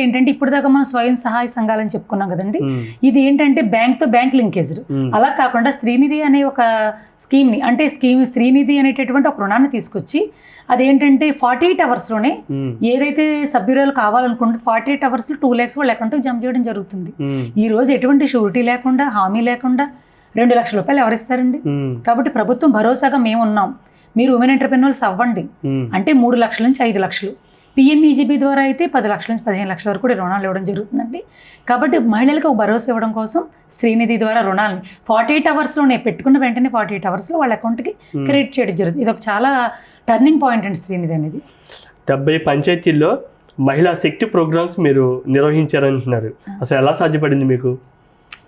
ఏంటంటే ఇప్పుడు దాకా మనం స్వయం సహాయ సంఘాలని చెప్పుకున్నాం కదండి, ఇది ఏంటంటే బ్యాంక్ లింకేజ్డ్. అలా కాకుండా శ్రీనిధి అనే ఒక స్కీమ్ని, అంటే శ్రీనిధి అనేటటువంటి ఒక రుణాన్ని తీసుకొచ్చి అదేంటంటే 48 అవర్స్లోనే ఏదైతే సభ్యురాలు కావాలనుకుంటే 48 అవర్స్ 2 lakhs వాళ్ళ అకౌంట్కి జమ చేయడం జరుగుతుంది. ఈ రోజు ఎటువంటి షూరిటీ లేకుండా, హామీ లేకుండా 2 లక్షల రూపాయలు ఎవరిస్తారండి? కాబట్టి ప్రభుత్వం భరోసాగా మేము ఉన్నాం, మీరు ఉమెన్ ఎంటర్‌ప్రెన్యూర్స్ అవ్వండి అంటే 3 లక్షల నుంచి 5 లక్షలు, పిఎంఈజీబీ ద్వారా అయితే 10 లక్షల నుంచి 15 లక్షల వరకు కూడా రుణాలు ఇవ్వడం జరుగుతుందండి. కాబట్టి మహిళలకు ఒక భరోసా ఇవ్వడం కోసం శ్రీనిధి ద్వారా రుణాలని 48 అవర్స్లోనే పెట్టుకున్న వెంటనే 48 అవర్స్లో వాళ్ళ అకౌంట్కి క్రెడిట్ చేయడం జరుగుతుంది. ఇది ఒక చాలా టర్నింగ్ పాయింట్ అండి శ్రీనిధి అనేది. 70 పంచాయతీల్లో మహిళా శక్తి ప్రోగ్రామ్స్ మీరు నిర్వహించారంటున్నారు, అసలు ఎలా సాధ్యపడింది మీకు?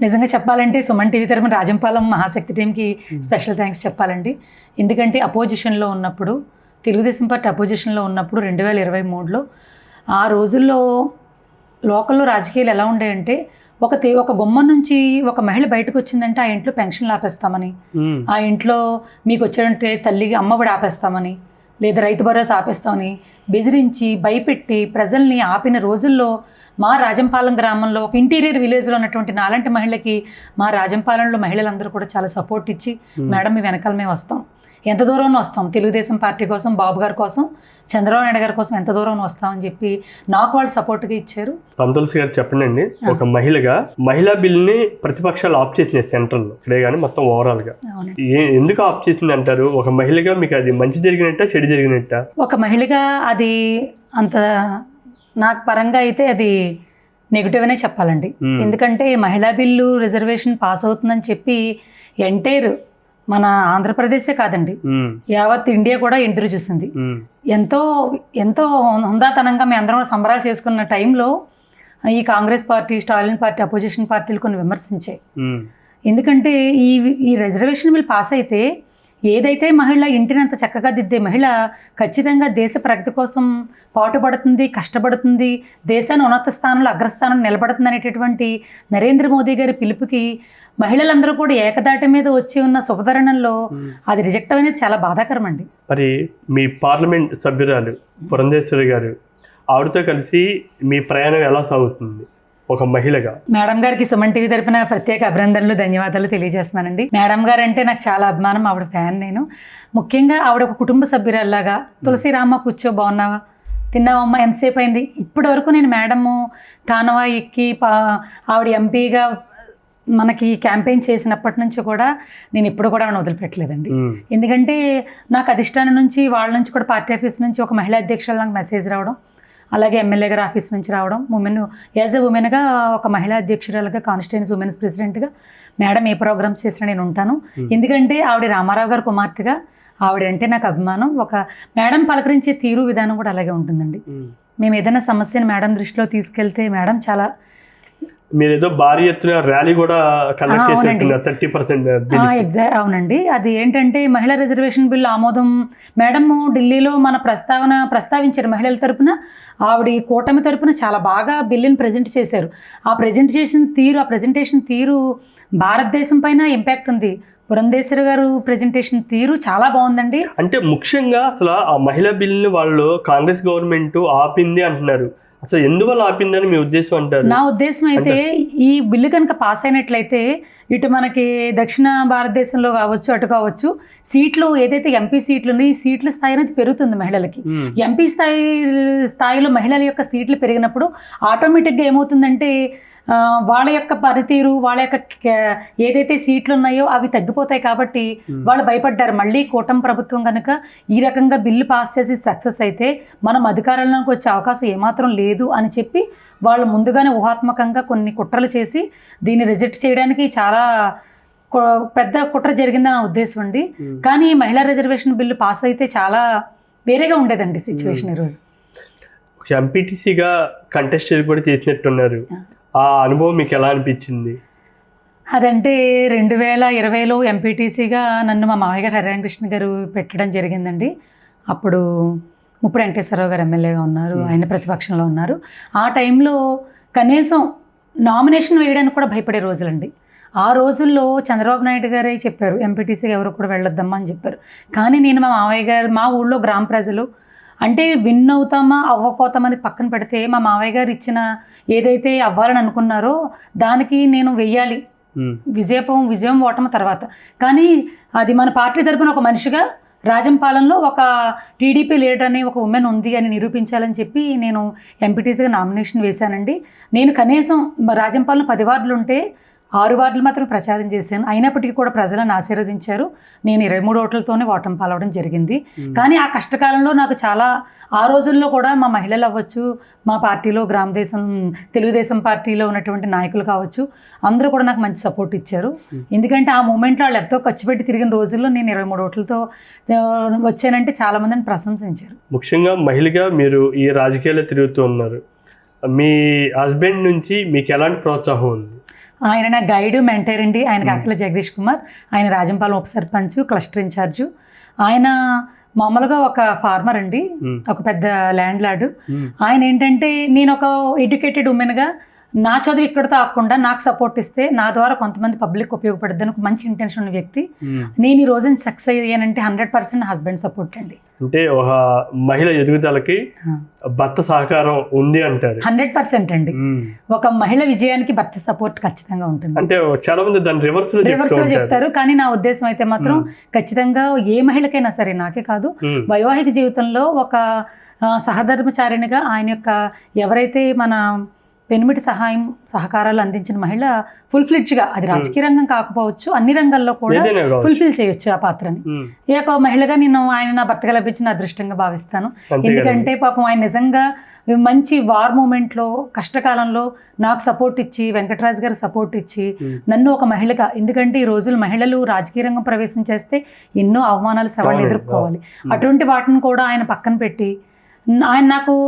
నిజంగా చెప్పాలంటే సుమన్ టీవీ తరపున రాజంపాలెం మహాశక్తి టీంకి స్పెషల్ థ్యాంక్స్ చెప్పాలండి. ఎందుకంటే అపోజిషన్లో ఉన్నప్పుడు, తెలుగుదేశం పార్టీ అపోజిషన్లో ఉన్నప్పుడు 2023లో ఆ రోజుల్లో లోకల్లో రాజకీయాలు ఎలా ఉండేయంటే ఒక గుమ్మం నుంచి ఒక మహిళ బయటకు వచ్చిందంటే ఆ ఇంట్లో పెన్షన్లు ఆపేస్తామని, ఆ ఇంట్లో మీకు వచ్చాడంటే తల్లికి అమ్మఒడి ఆపేస్తామని, లేదా రైతు భరోసా ఆపేస్తామని బెదిరించి భయపెట్టి ప్రజల్ని ఆపిన రోజుల్లో మా రాజంపాలెం గ్రామంలో ఒక ఇంటీరియర్ విలేజ్లో ఉన్నటువంటి నాలాంటి మహిళకి మా రాజంపాలెంలో మహిళలందరూ కూడా చాలా సపోర్ట్ ఇచ్చి మేడం మీ వెనకాల మేము వస్తాం, ఎంత దూరం వస్తాం, తెలుగుదేశం పార్టీ కోసం, బాబు గారి కోసం, చంద్రబాబు నాయుడు గారి కోసం ఎంత దూరం వస్తామని చెప్పి నాకు వాళ్ళు సపోర్ట్గా ఇచ్చారు. రామతులసి గారు చెప్పండి, ఒక మహిళగా మహిళా బిల్ని ప్రతిపక్షాలు ఆప్ చేసినాయి సెంట్రల్లో, ఇక్కడే కానీ మొత్తం ఓవరాల్గా ఎందుకు ఆప్ చేసింది అంటారు? ఒక మహిళగా మీకు అది మంచి జరిగినట్ట చెడు జరిగినట్ట? ఒక మహిళగా అది అంత నాకు పరంగా అయితే అది నెగిటివ్ అనే చెప్పాలండి. ఎందుకంటే మహిళా బిల్లు రిజర్వేషన్ పాస్ అవుతుందని చెప్పి ఎంటైర్ మన ఆంధ్రప్రదేశే కాదండి, యావత్ ఇండియా కూడా ఎదురు చూసింది. ఎంతో ఎంతో హుందాతనంగా మేము అందరం సంబరాలు చేసుకున్న టైంలో ఈ Congress party, Stalin party, opposition పార్టీలు కొన్ని విమర్శించాయి. ఎందుకంటే ఈ రిజర్వేషన్ బిల్ పాస్ అయితే ఏదైతే మహిళ ఇంటిని అంత చక్కగా దిద్దే మహిళ ఖచ్చితంగా దేశ ప్రగతి కోసం పాటుపడుతుంది, కష్టపడుతుంది, దేశాన్ని ఉన్నత స్థానంలో అగ్రస్థానంలో నిలబడుతుంది అనేటటువంటి నరేంద్ర మోదీ గారి పిలుపుకి మహిళలందరూ కూడా ఏకదాటి మీద వచ్చి ఉన్న శుభతరుణంలో అది రిజెక్ట్ అనేది చాలా బాధాకరం అండి. మరి మీ పార్లమెంట్ సభ్యురాలు పురంధేశ్వరి గారు, ఆవిడతో కలిసి మీ ప్రయాణం ఎలా సాగుతుంది ఒక మహిళగా? మేడం గారికి సుమన్ టీవీ తరపున ప్రత్యేక అభినందనలు, ధన్యవాదాలు తెలియజేస్తున్నానండి. మేడం గారు అంటే నాకు చాలా అభిమానం, ఆవిడ ఫ్యాన్ నేను. ముఖ్యంగా ఆవిడ ఒక కుటుంబ సభ్యురాల్లాగా, తులసి రామ్మ కూర్చో, బాగున్నావా, తిన్నావమ్మా, ఎంతసేపు అయింది, ఇప్పటి వరకు నేను మేడము తానవా ఎక్కి ఆవిడ ఎంపీగా మనకి క్యాంపెయిన్ చేసినప్పటి నుంచి కూడా నేను ఇప్పుడు కూడా ఆవిడ వదిలిపెట్టలేదండి. ఎందుకంటే నాకు అధిష్టానం నుంచి, వాళ్ళ నుంచి కూడా, పార్టీ ఆఫీస్ నుంచి ఒక మహిళా అధ్యక్షులు నాకు మెసేజ్ రావడం, అలాగే ఎమ్మెల్యే గారి ఆఫీస్ నుంచి రావడం, ఉమెన్ యాజ్ ఎ ఉమెన్గా ఒక మహిళా అధ్యక్షురాలుగా, కాన్స్టిట్యుయెన్సీ ఉమెన్స్ ప్రెసిడెంట్గా మేడం ఏ ప్రోగ్రామ్స్ చేసినా నేను ఉంటాను. ఎందుకంటే ఆవిడ రామారావు గారి కుమార్తెగా, ఆవిడ అంటే నాకు అభిమానం. ఒక మేడం పలకరించే తీరు విధానం కూడా అలాగే ఉంటుందండి. మేము ఏదైనా సమస్యను మేడం దృష్టిలో తీసుకెళ్తే మేడం చాలా, మీరు ఏదో భారీ ఎత్తున ర్యాలీ కూడా కండక్ట్ చేస్తున్నారు 30%. ఎగ్జాక్ట్ అవునండి. అది ఏంటంటే మహిళా రిజర్వేషన్ బిల్లు ఆమోదం, మేడము ఢిల్లీలో మన ప్రస్తావించారు మహిళల తరపున, ఆవిడ కూటమి తరపున చాలా బాగా బిల్లుని ప్రజెంట్ చేశారు. ఆ ప్రజెంటేషన్ తీరు భారతదేశం పైన ఇంపాక్ట్ ఉంది. పురంధేశ్వరి గారు ప్రెజెంటేషన్ తీరు చాలా బాగుందండి. అంటే ముఖ్యంగా అసలు ఆ మహిళా బిల్లుని వాళ్ళు కాంగ్రెస్ గవర్నమెంట్ ఆపింది అంటున్నారు. అసలు ఎందువల్ల ఆపిందని మీ ఉద్దేశం అంటారు? నా ఉద్దేశం అయితే ఈ బిల్లు కనుక పాస్ అయినట్లయితే ఇటు మనకి దక్షిణ భారతదేశంలో కావచ్చు, అటు కావచ్చు, సీట్లు ఏదైతే ఎంపీ సీట్లు ఉన్నాయి, ఈ సీట్ల స్థాయి అనేది పెరుగుతుంది మహిళలకి. ఎంపీ స్థాయిలో మహిళల యొక్క సీట్లు పెరిగినప్పుడు ఆటోమేటిక్గా ఏమవుతుందంటే వాళ్ళ యొక్క పనితీరు, వాళ్ళ యొక్క ఏదైతే సీట్లు ఉన్నాయో అవి తగ్గిపోతాయి. కాబట్టి వాళ్ళు భయపడ్డారు, మళ్ళీ కూటమి ప్రభుత్వం కనుక ఈ రకంగా బిల్లు పాస్ చేసి సక్సెస్ అయితే మనం అధికారంలోకి వచ్చే అవకాశం ఏమాత్రం లేదు అని చెప్పి వాళ్ళు ముందుగానే ఊహాత్మకంగా కొన్ని కుట్రలు చేసి దీన్ని రిజెక్ట్ చేయడానికి చాలా పెద్ద కుట్ర జరిగిందని నా ఉద్దేశం అండి. కానీ మహిళా రిజర్వేషన్ బిల్లు పాస్ అయితే చాలా వేరేగా ఉండేదండి సిచ్యువేషన్. ఈరోజు ఎంపీటీసీగా కంటెస్ట్ కూడా చేసినట్టున్నారు, ఆ అనుభవం మీకు ఎలా అనిపించింది? అదంటే 2020లో ఎంపీటీసీగా నన్ను మా మామయ్య గారు హరిరామకృష్ణ గారు పెట్టడం జరిగిందండి. అప్పుడు ముప్పుడు వెంకటేశ్వరరావు గారు ఎమ్మెల్యేగా ఉన్నారు, ఆయన ప్రతిపక్షంలో ఉన్నారు. ఆ టైంలో కనీసం నామినేషన్ వేయడానికి కూడా భయపడే రోజులండి. ఆ రోజుల్లో చంద్రబాబు నాయుడు గారే చెప్పారు ఎంపీటీసీగా ఎవరు కూడా వెళ్ళొద్దమ్మా అని చెప్పారు. కానీ నేను మా మామయ్య గారు, మా ఊళ్ళో గ్రామ ప్రజలు అంటే విన్ అవుతామా అవ్వకపోతామని పక్కన పెడితే మా మావయ్య గారు ఇచ్చిన ఏదైతే అవ్వాలని అనుకున్నారో దానికి నేను వెయ్యాలి. విజయం ఓటమి తర్వాత, కానీ అది మన పార్టీ తరపున ఒక మనిషిగా రాజంపాలెంలో ఒక టీడీపీ లీడర్ అనే ఒక ఉమెన్ ఉంది అని నిరూపించాలని చెప్పి నేను ఎంపీటీసీగా నామినేషన్ వేశానండి. నేను కనీసం రాజంపాలెం 10 వార్డులు ఉంటే 6 వార్డులు మాత్రం ప్రచారం చేశాను. అయినప్పటికీ కూడా ప్రజలను ఆశీర్వదించారు. నేను 23 ఓట్లతోనే ఓటమి పాలవడం జరిగింది. కానీ ఆ కష్టకాలంలో నాకు చాలా, ఆ రోజుల్లో కూడా మా మహిళలు అవ్వచ్చు, మా పార్టీలో తెలుగుదేశం పార్టీలో ఉన్నటువంటి నాయకులు కావచ్చు, అందరూ కూడా నాకు మంచి సపోర్ట్ ఇచ్చారు. ఎందుకంటే ఆ మూమెంట్లో వాళ్ళు ఎంతో ఖర్చు పెట్టి తిరిగిన రోజుల్లో నేను 23 ఓట్లతో వచ్చానంటే చాలామందిని ప్రశంసించారు. ముఖ్యంగా మహిళగా మీరు ఈ రాజకీయాల్లో తిరుగుతూ ఉన్నారు, మీ హస్బెండ్ నుంచి మీకు ఎలాంటి ప్రోత్సాహం ఉంది? ఆయన నా గైడ్ మెంటర్ అండి. ఆయన కాకల జగదీష్ కుమార్, ఆయన రాజంపాలెం ఉప సర్పంచ్, క్లస్టర్ ఇన్ఛార్జు. ఆయన మామూలుగా ఒక ఫార్మర్ అండి, ఒక పెద్ద ల్యాండ్ లార్డ్. ఆయన ఏంటంటే నేను ఒక ఎడ్యుకేటెడ్ ఉమెన్గా నా చదువు ఇక్కడితో ఆకుండా నాకు సపోర్ట్ ఇస్తే నా ద్వారా కొంతమంది పబ్లిక్ ఉపయోగపడుద్ది అని ఒక మంచి ఇంటెన్షన్ ఉన్న వ్యక్తి. నేను ఈ రోజున సక్సెస్ అయ్యానంటే 100% హస్బెండ్ సపోర్ట్ అండి. అంటే ఒక మహిళ ఎదుగుదలకి భర్త సహకారం ఉంది అంటారు. 100% అండి. ఒక మహిళ విజయానికి భర్త సపోర్ట్ ఖచ్చితంగా ఉంటుంది. అంటే చాలా మంది దాన్ని రివర్స్ లో చెప్తారు, కానీ నా ఉద్దేశం అయితే మాత్రం ఖచ్చితంగా ఏ మహిళకైనా సరే, నాకే కాదు, వైవాహిక జీవితంలో ఒక సహధర్మచారిణిగా ఆయన యొక్క ఎవరైతే మన పెనిమిటి సహాయం సహకారాలు అందించిన మహిళ ఫుల్ఫిల్డ్గా, అది రాజకీయ రంగం కాకపోవచ్చు, అన్ని రంగాల్లో కూడా ఫుల్ఫిల్ చేయొచ్చు ఆ పాత్రని. ఈ యొక్క మహిళగా నేను ఆయన నా భర్తగా లభించిన అదృష్టంగా భావిస్తాను. ఎందుకంటే పాపం ఆయన నిజంగా మంచి వార్ మూమెంట్లో కష్టకాలంలో నాకు సపోర్ట్ ఇచ్చి, వెంకటరాజు గారు సపోర్ట్ ఇచ్చి నన్ను ఒక మహిళగా, ఎందుకంటే ఈ రోజులు మహిళలు రాజకీయ రంగం ప్రవేశం చేస్తే ఎన్నో అవమానాలు సవాళ్ళు ఎదుర్కోవాలి. అటువంటి వాటిని కూడా ఆయన పక్కన పెట్టి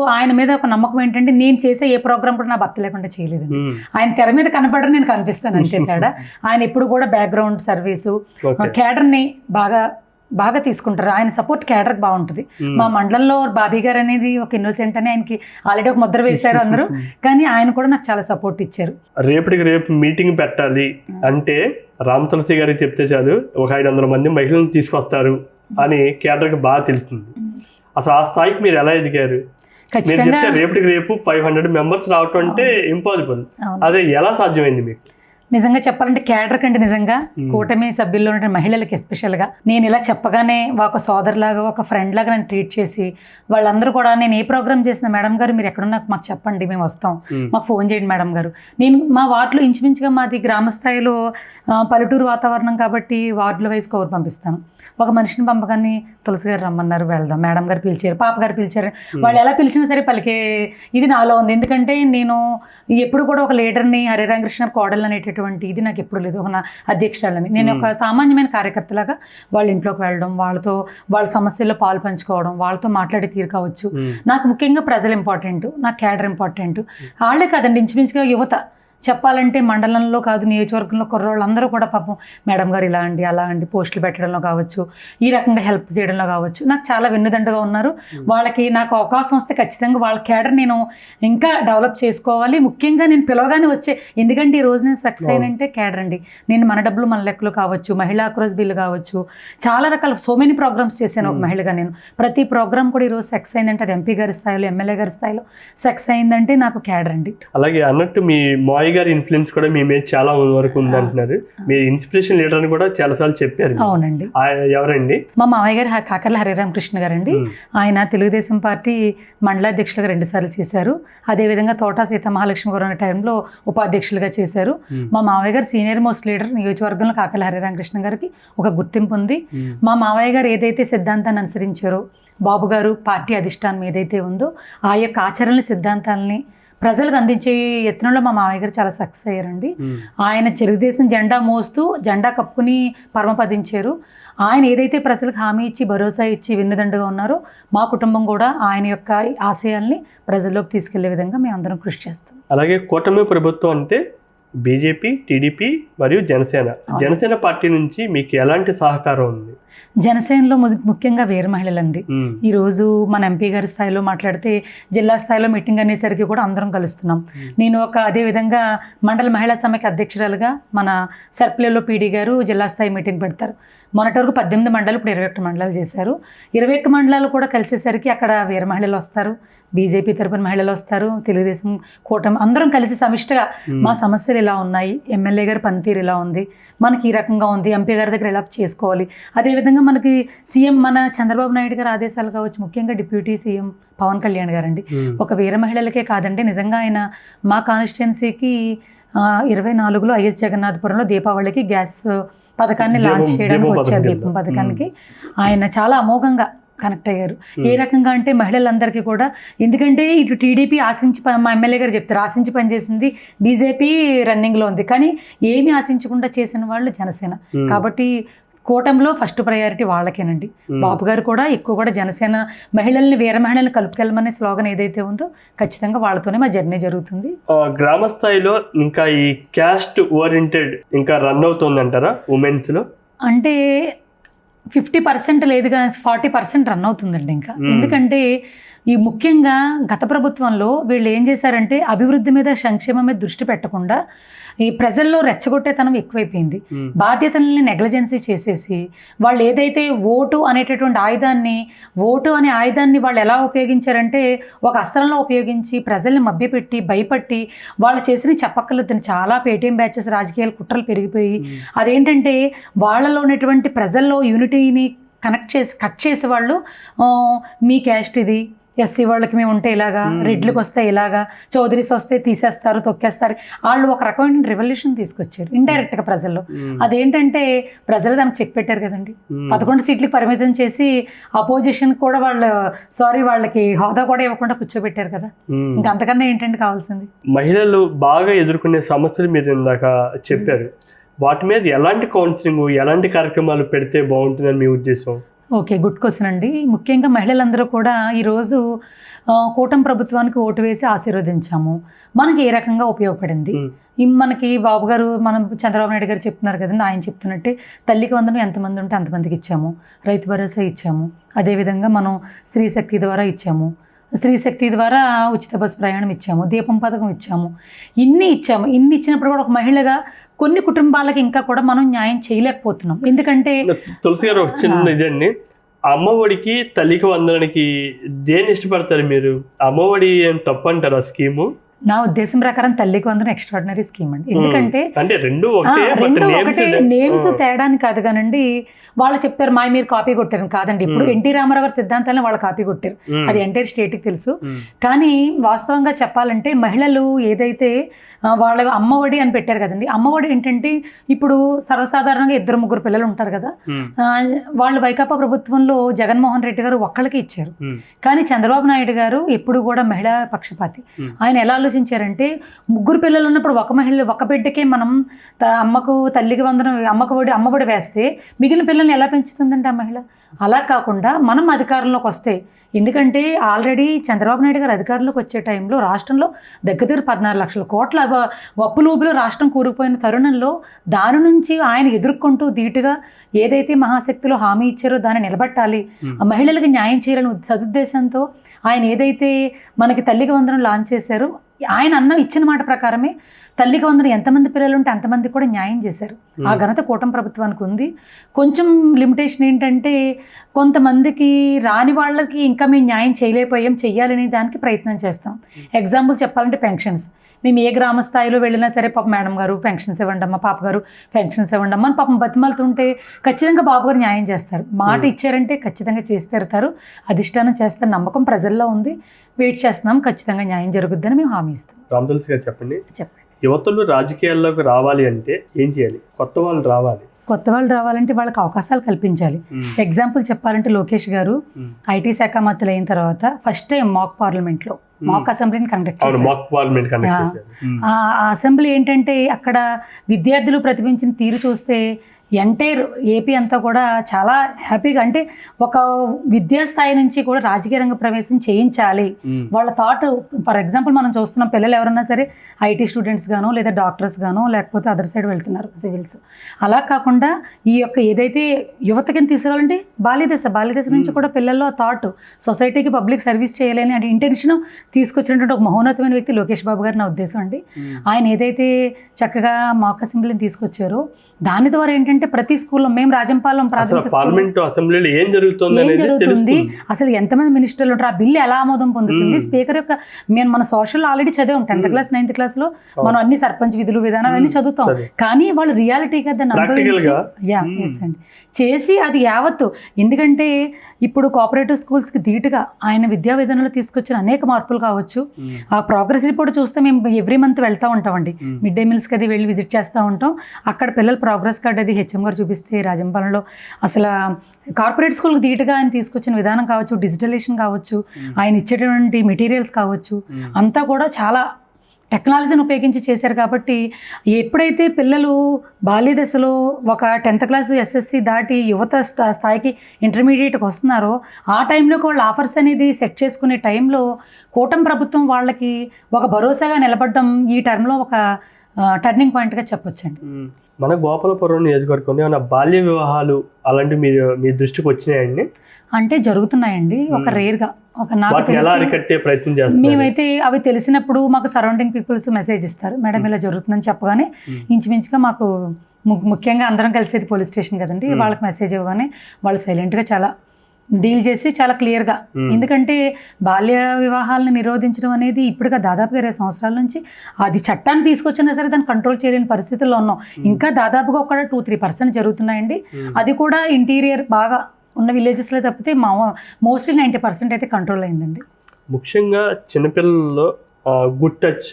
ఆయన మీద ఒక నమ్మకం ఏంటంటే నేను చేసే ఏ ప్రోగ్రామ్ కూడా నా భర్త లేకుండా చేయలేదు. ఆయన తెర మీద కనపడడం నేను కనిపిస్తాను అంతే తేడా. ఆయన ఎప్పుడు కూడా బ్యాక్గ్రౌండ్ సర్వీసు, క్యాడర్ని బాగా తీసుకుంటారు. ఆయన సపోర్ట్ క్యాడర్కి బాగుంటుంది. మా మండలంలో బాబీ గారు అనేది ఒక ఇన్నోసెంట్ అని ఆయనకి ఆల్రెడీ ఒక ముద్ర వేశారు అందరూ, కానీ ఆయన కూడా నాకు చాలా సపోర్ట్ ఇచ్చారు. రేపటికి రేపు మీటింగ్ పెట్టాలి అంటే రామ్ తులసి గారికి చెప్తే చాలు ఒక 500 మంది మహిళలను తీసుకొస్తారు అని క్యాడర్కి బాగా తెలుస్తుంది. అసలు ఆ స్థాయికి మీరు ఎలా ఎదిగారు? మీరు చెప్తే రేపటికి రేపు 500 మెంబర్స్ రావటం అంటే ఇంపాసిబుల్. అదే ఎలా సాధ్యమైంది మీకు? నిజంగా చెప్పాలంటే క్యాడర్ కంటే నిజంగా కూటమి సభ్యుల్లో ఉన్న మహిళలకి ఎస్పెషల్గా నేను ఇలా చెప్పగానే ఒక సోదరులాగా, ఒక ఫ్రెండ్ లాగా నన్ను ట్రీట్ చేసి వాళ్ళందరూ కూడా, నేను ఏ ప్రోగ్రామ్ చేసిన మేడం గారు మీరు ఎక్కడున్నా మాకు చెప్పండి, మేము వస్తాం, మాకు ఫోన్ చేయండి మేడం గారు. నేను మా వార్డులో ఇంచుమించుగా మాది గ్రామ స్థాయిలో పల్లెటూరు వాతావరణం కాబట్టి వార్డుల వైజ్ కవర్ పంపిస్తాను. ఒక మనిషిని పంపగానే తులసి గారు రమ్మన్నారు, వెళ్దాం, మేడం గారు పిలిచారు, పాప గారు పిలిచారు, వాళ్ళు ఎలా పిలిచినా సరే పలికే ఇది నాలో ఉంది. ఎందుకంటే నేను ఎప్పుడు కూడా ఒక లీడర్ని, హరిరామకృష్ణ కోడలు అనేటటువంటి ఇది నాకు ఎప్పుడు లేదు, ఒక నా అధ్యక్షురాలని. నేను ఒక సామాన్యమైన కార్యకర్తలాగా వాళ్ళ ఇంట్లోకి వెళ్ళడం, వాళ్ళతో వాళ్ళ సమస్యల్లో పాలు పంచుకోవడం, వాళ్ళతో మాట్లాడే తీరు కావచ్చు. నాకు ముఖ్యంగా ప్రజలు ఇంపార్టెంట్, నాకు క్యాడర్ ఇంపార్టెంట్. వాళ్ళే కాదండి, ఇంచుమించుగా యువత చెప్పాలంటే మండలంలో కాదు, నియోజకవర్గంలో కుర్రోళ్ళందరూ కూడా పాపం మేడం గారు ఇలా అండి, అలా అండి, పోస్టులు పెట్టడంలో కావచ్చు, ఈ రకంగా హెల్ప్ చేయడంలో కావచ్చు, నాకు చాలా వెన్నుదండగా ఉన్నారు. వాళ్ళకి నాకు అవకాశం వస్తే ఖచ్చితంగా వాళ్ళ క్యాడర్ నేను ఇంకా డెవలప్ చేసుకోవాలి. ముఖ్యంగా నేను పిలవగానే వచ్చే, ఎందుకంటే ఈ రోజు నేను సక్సెస్ అయినంటే క్యాడర్ అండి. నేను మన డబ్బులు మన లెక్కలు కావచ్చు, మహిళా క్రోజ్ బిల్లు కావచ్చు, చాలా రకాల సో మెనీ ప్రోగ్రామ్స్ చేశాను ఒక మహిళగా. నేను ప్రతి ప్రోగ్రామ్ కూడా ఈరోజు సక్సెస్ అయిందంటే అది ఎంపీ గారి స్థాయిలో, ఎమ్మెల్యే గారి స్థాయిలో సక్సెస్ అయిందంటే నాకు క్యాడర్ అండి. అలాగే అన్నట్టు మీ మాయ గారి ఇన్ఫ్లుయెన్స్ కూడా మీ మీద చాలా వరకు ఉంది అంటున్నారు. మీ ఇన్స్పిరేషన్ లీడర్ అని కూడా చాలా సార్లు చెప్పారు. అవునండి. ఎవరండి? మా మామయ్య గారు కాకర్ల హరిరామకృష్ణ గారండి. ఆయన తెలుగుదేశం పార్టీ మండలాధ్యక్షులుగా 2 సార్లు చేశారు. అదేవిధంగా తోటా సీతామహాలక్ష్మి గారు అనే టైంలో ఉపాధ్యక్షులుగా చేశారు. మా మామయ్య గారు సీనియర్ మోస్ట్ లీడర్. నియోజకవర్గంలో కాకర్ల హరిరామకృష్ణ గారికి ఒక గుర్తింపు ఉంది. మా మామయ్య గారు ఏదైతే సిద్ధాంతాన్ని అనుసరించారో, బాబు గారు పార్టీ అధిష్టానం ఏదైతే ఉందో ఆ యొక్క ఆచరణ సిద్ధాంతాలని ప్రజలకు అందించే యత్నంలో మా మామయ్య గారు చాలా సక్సెస్ అయ్యారండి. ఆయన తెలుగుదేశం జెండా మోస్తూ జెండా కప్పుకుని పరమపదించారు. ఆయన ఏదైతే ప్రజలకు హామీ ఇచ్చి, భరోసా ఇచ్చి వెన్నుదండుగా ఉన్నారో, మా కుటుంబం కూడా ఆయన యొక్క ఆశయాల్ని ప్రజల్లోకి తీసుకెళ్లే విధంగా మేము అందరం కృషి చేస్తాం. అలాగే కూటమి ప్రభుత్వం అంటే బీజేపీ, టీడీపీ మరియు జనసేన పార్టీ నుంచి మీకు ఎలాంటి సహకారం ఉంది? జనసేనలో ముఖ్యంగా వీర మహిళలండి. ఈరోజు మన ఎంపీ గారి స్థాయిలో మాట్లాడితే జిల్లా స్థాయిలో మీటింగ్ అనేసరికి కూడా అందరం కలుస్తున్నాం. నేను అదేవిధంగా మండల మహిళా సమైక్య అధ్యక్షురాలుగా మన సర్పిలలో పీడీ గారు జిల్లా స్థాయి మీటింగ్ పెడతారు. మొన్నటి వరకు 18 మండలాలు, ఇప్పుడు 21 మండలాలు చేశారు. 21 మండలాలు కూడా కలిసేసరికి అక్కడ వీర మహిళలు వస్తారు, బీజేపీ తరపున మహిళలు వస్తారు, తెలుగుదేశం కూటమి అందరం కలిసి సమిష్టిగా మా సమస్యలు ఇలా ఉన్నాయి, ఎమ్మెల్యే గారి పనితీరు ఇలా ఉంది, మనకి ఈ రకంగా ఉంది, ఎంపీ గారి దగ్గర ఎలా చేసుకోవాలి, అదేవిధంగా మనకి సీఎం మన చంద్రబాబు నాయుడు గారి ఆదేశాలు కావచ్చు, ముఖ్యంగా డిప్యూటీ సీఎం పవన్ కళ్యాణ్ గారండి. ఒక వీర మహిళలకే కాదండి, నిజంగా ఆయన మా కాన్స్టిట్యున్సీకి 24లో ఐఎస్ జగన్నాథపురంలో దీపావళికి గ్యాస్ పథకాన్ని లాంచ్ చేయడానికి వచ్చారు. దీపం పథకానికి ఆయన చాలా అమోఘంగా కనెక్ట్ అయ్యారు. ఏ రకంగా అంటే మహిళలందరికీ కూడా, ఎందుకంటే ఇటు టీడీపీ ఆశించి, మా ఎమ్మెల్యే గారు చెప్తారు, ఆశించి పనిచేసింది, బీజేపీ రన్నింగ్లో ఉంది, కానీ ఏమీ ఆశించకుండా చేసిన వాళ్ళు జనసేన. కాబట్టి కూటమిలో ఫస్ట్ ప్రయారిటీ వాళ్ళకేనండి. బాబు గారు కూడా ఎక్కువ కూడా జనసేన మహిళల్ని వీర మహిళల్ని కలుపుకెళ్ళమనే స్లోగన్ ఏదైతే ఉందో ఖచ్చితంగా వాళ్ళతోనే మా జర్నీ జరుగుతుంది. గ్రామ స్థాయిలో ఇంకా ఈ క్యాస్ట్ ఓరియంటెడ్ ఇంకా రన్ అవుతుందంటారా ఉమెన్స్లో? అంటే 50% లేదుగా 40% రన్ అవుతుందండి ఇంకా. ఎందుకంటే ఈ ముఖ్యంగా గత ప్రభుత్వంలో వీళ్ళు ఏం చేశారంటే అభివృద్ధి మీద సంక్షేమం మీద దృష్టి పెట్టకుండా ఈ ప్రజల్లో రెచ్చగొట్టేతనం ఎక్కువైపోయింది. బాధ్యతల్ని నెగ్లిజెన్సీ చేసేసి వాళ్ళు ఏదైతే ఓటు అనేటటువంటి ఓటు అనే ఆయుధాన్ని వాళ్ళు ఎలా ఉపయోగించారంటే ఒక అస్త్రంలో ఉపయోగించి ప్రజల్ని మభ్యపెట్టి భయపట్టి వాళ్ళు చేసిన చెప్పక్కర్లేదని చాలా పేటీఎం బ్యాచెస్ రాజకీయాల కుట్రలు పెరిగిపోయి అదేంటంటే వాళ్ళలో ఉన్నటువంటి ప్రజల్లో యూనిటీని కట్ చేసే వాళ్ళు మీ క్యాస్ట్ ఇది, ఎస్సీ వాళ్ళకి మేము ఉంటే ఇలాగా, రెడ్లకు వస్తే ఇలాగా, చౌదరీస్ వస్తే తీసేస్తారు తొక్కేస్తారు. వాళ్ళు ఒక రకమైన రెవల్యూషన్ తీసుకొచ్చారు ఇండైరెక్ట్గా ప్రజల్లో. అదేంటంటే ప్రజలు దానికి చెక్ పెట్టారు కదండి. 11 సీట్లకు పరిమితం చేసి అపోజిషన్ కూడా వాళ్ళకి హోదా కూడా ఇవ్వకుండా కూర్చోబెట్టారు కదా. ఇంకా అంతకన్నా ఏంటంటే కావాల్సింది. మహిళలు బాగా ఎదుర్కొనే సమస్యలు మీరు ఇందాక చెప్పారు. వాటి మీద ఎలాంటి కౌన్సిలింగ్, ఎలాంటి కార్యక్రమాలు పెడితే బాగుంటుందని మీ ఉద్దేశం? ఓకే, గుడ్ క్వశ్చన్ అండి. ముఖ్యంగా మహిళలందరూ కూడా ఈరోజు కూటమి ప్రభుత్వానికి ఓటు వేసి ఆశీర్వదించాము. మనకి ఏ రకంగా ఉపయోగపడింది? మనకి బాబు గారు, మనం చంద్రబాబు నాయుడు గారు చెప్తున్నారు కదండి, ఆయన చెప్తున్నట్టే తల్లికి వందనం ఎంతమంది ఉంటే అంతమందికి ఇచ్చాము. రైతు భరోసా ఇచ్చాము. అదేవిధంగా మనం స్త్రీ శక్తి ద్వారా ఇచ్చాము. స్త్రీ శక్తి ద్వారా ఉచిత బస్సు ప్రయాణం ఇచ్చాము. దీపం పథకం ఇచ్చాము. ఇన్ని ఇచ్చినప్పుడు కూడా ఒక మహిళగా కొన్ని కుటుంబాలకు ఇంకా కూడా మనం న్యాయం చేయలేకపోతున్నాం. ఎందుకంటే తులసి గారు ఒక చిన్న ఇదండి, అమ్మఒడికి తల్లికి వందనానికి దేన్ని ఇష్టపడతారు మీరు? అమ్మఒడి ఏం తప్పు అంటారు ఆ స్కీము? నా ఉద్దేశం ప్రకారం తల్లికి వందనం ఎక్స్ట్రాడినరీ స్కీమ్ అండి. ఎందుకంటే రెండు ఒకటే నేమ్స్ తేడాని కాదు కానండి. వాళ్ళు చెప్తారు మీరు కాపీ కొట్టారు కాదండి. ఇప్పుడు ఎన్టీ రామారావు గారి సిద్ధాంతాలను వాళ్ళు కాపీ కొట్టారు, అది ఎంటైర్ స్టేట్కి తెలుసు. కానీ వాస్తవంగా చెప్పాలంటే మహిళలు ఏదైతే వాళ్ళ అమ్మఒడి అని పెట్టారు కదండి, అమ్మఒడి ఏంటంటే ఇప్పుడు సర్వసాధారణంగా 2-3 పిల్లలు ఉంటారు కదా, వాళ్ళు వైకాపా ప్రభుత్వంలో జగన్మోహన్ రెడ్డి గారు ఒక్కళ్ళకి ఇచ్చారు. కానీ చంద్రబాబు నాయుడు గారు ఎప్పుడు కూడా మహిళా పక్షపాతి. ఆయన ఎలా ఆలోచించారంటే 3 పిల్లలు ఉన్నప్పుడు ఒక బిడ్డకే మనం అమ్మకు తల్లికి వందనం అమ్మఒడి వేస్తే మిగిలిన పిల్లల్ని ఎలా పెంచుతుందండి ఆ మహిళ? అలా కాకుండా మనం అధికారంలోకి వస్తే, ఎందుకంటే ఆల్రెడీ చంద్రబాబు నాయుడు గారు అధికారంలోకి వచ్చే టైంలో రాష్ట్రంలో దగ్గర 16 లక్షల కోట్ల అప్పుల ఊబిలో రాష్ట్రం కూరుకుపోయిన తరుణంలో దాని నుంచి ఆయన ఎదుర్కొంటూ ధీటుగా ఏదైతే మహాశక్తిలో హామీ ఇచ్చారో దాన్ని నిలబెట్టాలి, మహిళలకు న్యాయం చేయాలని సదుద్దేశంతో ఆయన ఏదైతే మనకి తల్లికి వందనం లాంచ్ చేశారో, ఆయన ఇచ్చిన మాట ప్రకారమే తల్లికి వందనం ఎంతమంది పిల్లలు ఉంటే అంతమంది కూడా న్యాయం చేశారు. ఆ ఘనత కూటమి ప్రభుత్వానికి ఉంది. కొంచెం లిమిటేషన్ ఏంటంటే కొంతమందికి రాని వాళ్ళకి ఇంకా మేము న్యాయం చెయ్యాలనే దానికి ప్రయత్నం చేస్తాం. ఎగ్జాంపుల్ చెప్పాలంటే పెన్షన్స్. మేము ఏ గ్రామ స్థాయిలో వెళ్ళినా సరే మేడం గారు పెన్షన్స్ ఇవ్వండి అమ్మా, పాప గారు పెన్షన్స్ ఇవ్వండి అమ్మా అని పాపం బతిమాలుతుంటే ఖచ్చితంగా బాబు గారు న్యాయం చేస్తారు. మాట ఇచ్చారంటే ఖచ్చితంగా చేసి తీరుతారు. అధిష్టానం చేస్తారు. నమ్మకం ప్రజల్లో ఉంది. వెయిట్ చేస్తున్నాం. ఖచ్చితంగా న్యాయం జరుగుద్దని మేము హామీ ఇస్తాం. రామతులసి గారు చెప్పండి, యువతులు రాజకీయాల్లోకి రావాలి అంటే ఏం చేయాలి? కొత్త వాళ్ళు రావాలంటే వాళ్ళకి అవకాశాలు కల్పించాలి. ఎగ్జాంపుల్ చెప్పాలంటే లోకేష్ గారు ఐటీ శాఖ మంత్రులు అయిన తర్వాత ఫస్ట్ టైం మాక్ అసెంబ్లీని కండక్ట్ చేశారు. ఆ అసెంబ్లీ ఏంటంటే అక్కడ విద్యార్థులు ప్రతిబింబించిన తీరు చూస్తే ఎంటైర్ ఏపీ అంతా కూడా చాలా హ్యాపీగా, అంటే ఒక విద్యాస్థాయి నుంచి కూడా రాజకీయ రంగ ప్రవేశం చేయించాలి వాళ్ళ థాట్. ఫర్ ఎగ్జాంపుల్ మనం చూస్తున్నాం, పిల్లలు ఎవరన్నా సరే ఐటీ స్టూడెంట్స్ గానో లేదా డాక్టర్స్ గానో లేకపోతే అదర్ సైడ్ వెళ్తున్నారు సివిల్స్. అలా కాకుండా ఈ యొక్క ఏదైతే యువతకి తీసుకురావాలంటే బాల్యదశ నుంచి కూడా పిల్లల్లో ఆ థాట్, సొసైటీకి పబ్లిక్ సర్వీస్ చేయాలని అంటే ఇంటెన్షన్ తీసుకొచ్చినటువంటి ఒక మహోన్నతమైన వ్యక్తి లోకేష్ బాబు గారు నా ఉద్దేశం అండి. ఆయన ఏదైతే చక్కగా మాక్ అసెంబ్లీని తీసుకొచ్చారో దాని ద్వారా ఏంటంటే ప్రతి స్కూల్లో మేము రాజంపాలెం అసెంబ్లీలో ఏం జరుగుతుంది, అసలు ఎంతమంది మినిస్టర్లు ఉంటారు, ఆ బిల్లు ఎలా ఆమోదం పొందుతుంది, స్పీకర్ యొక్క మన సోషల్ ఆల్రెడీ చదివాం 10th క్లాస్ 9th క్లాస్లో మనం అన్ని సర్పంచ్ విధులు విధానాలు అన్ని చదువుతాం. కానీ వాళ్ళు రియాలిటీగా దాన్ని అనుభవించి చేసి అది యావత్తు. ఎందుకంటే ఇప్పుడు కోఆపరేటివ్ స్కూల్స్కి ధీటుగా ఆయన విద్యా విధానంలో తీసుకొచ్చిన అనేక మార్పులు కావచ్చు. ఆ ప్రోగ్రెస్ రిపోర్ట్ చూస్తే మేము ఎవ్రీ మంత్ వెళ్తూ ఉంటామండి, మిడ్ డే మీల్స్కి అది వెళ్ళి విజిట్ చేస్తూ ఉంటాం. అక్కడ పిల్లల ప్రోగ్రెస్ కార్డ్ అది హెచ్ఎం గారు చూపిస్తే రాజంపాలెంలో అసలు కార్పొరేట్ స్కూల్కి ధీటుగా ఆయన తీసుకొచ్చిన విధానం కావచ్చు, డిజిటలైజేషన్ కావచ్చు, ఆయన ఇచ్చేటువంటి మెటీరియల్స్ కావచ్చు, అంతా కూడా చాలా టెక్నాలజీని ఉపయోగించి చేశారు కాబట్టి ఎప్పుడైతే పిల్లలు బాల్య దశలో ఒక 10th క్లాస్ ఎస్ఎస్సి దాటి యువత స్థాయికి ఇంటర్మీడియట్కి వస్తున్నారో ఆ టైంలో వాళ్ళు ఆఫర్స్ అనేది సెట్ చేసుకునే టైంలో కూటమి ప్రభుత్వం వాళ్ళకి ఒక భరోసాగా నిలబడడం ఈ టర్మ్లో ఒక టర్నింగ్ పాయింట్గా చెప్పొచ్చండి. మన గోపాలపురం నియోజకవర్గంలో ఏమైనా బాల్య వివాహాలు అలాంటివి మీ దృష్టికి వచ్చినాయండి? అంటే జరుగుతున్నాయండి, ఒక రేర్గా. ఒక నాకు ఎలా అరికట్టే ప్రయత్నం చేస్తారు? మేమైతే అవి తెలిసినప్పుడు మాకు సరౌండింగ్ పీపుల్స్ మెసేజ్ ఇస్తారు, మేడం ఇలా జరుగుతుందని చెప్పగానే ఇంచుమించుగా మాకు ముఖ్యంగా అందరం కలిసేది పోలీస్ స్టేషన్ కదండి, వాళ్ళకి మెసేజ్ ఇవ్వగానే వాళ్ళు సైలెంట్గా చాలా డీల్ చేసి చాలా క్లియర్గా. ఎందుకంటే బాల్య వివాహాలను నిరోధించడం అనేది ఇప్పుడుగా దాదాపుగా 20 సంవత్సరాల నుంచి అది చట్టాన్ని తీసుకొచ్చినా సరే దాన్ని కంట్రోల్ చేయలేని పరిస్థితుల్లో ఉన్నాం. ఇంకా దాదాపుగా ఒక 2-3% జరుగుతున్నాయండి. అది కూడా ఇంటీరియర్ బాగా ఉన్న విలేజెస్లో తప్పితే మోస్ట్లీ 90% అయితే కంట్రోల్ అయిందండి. ముఖ్యంగా చిన్నపిల్లల్లో గుడ్ టచ్,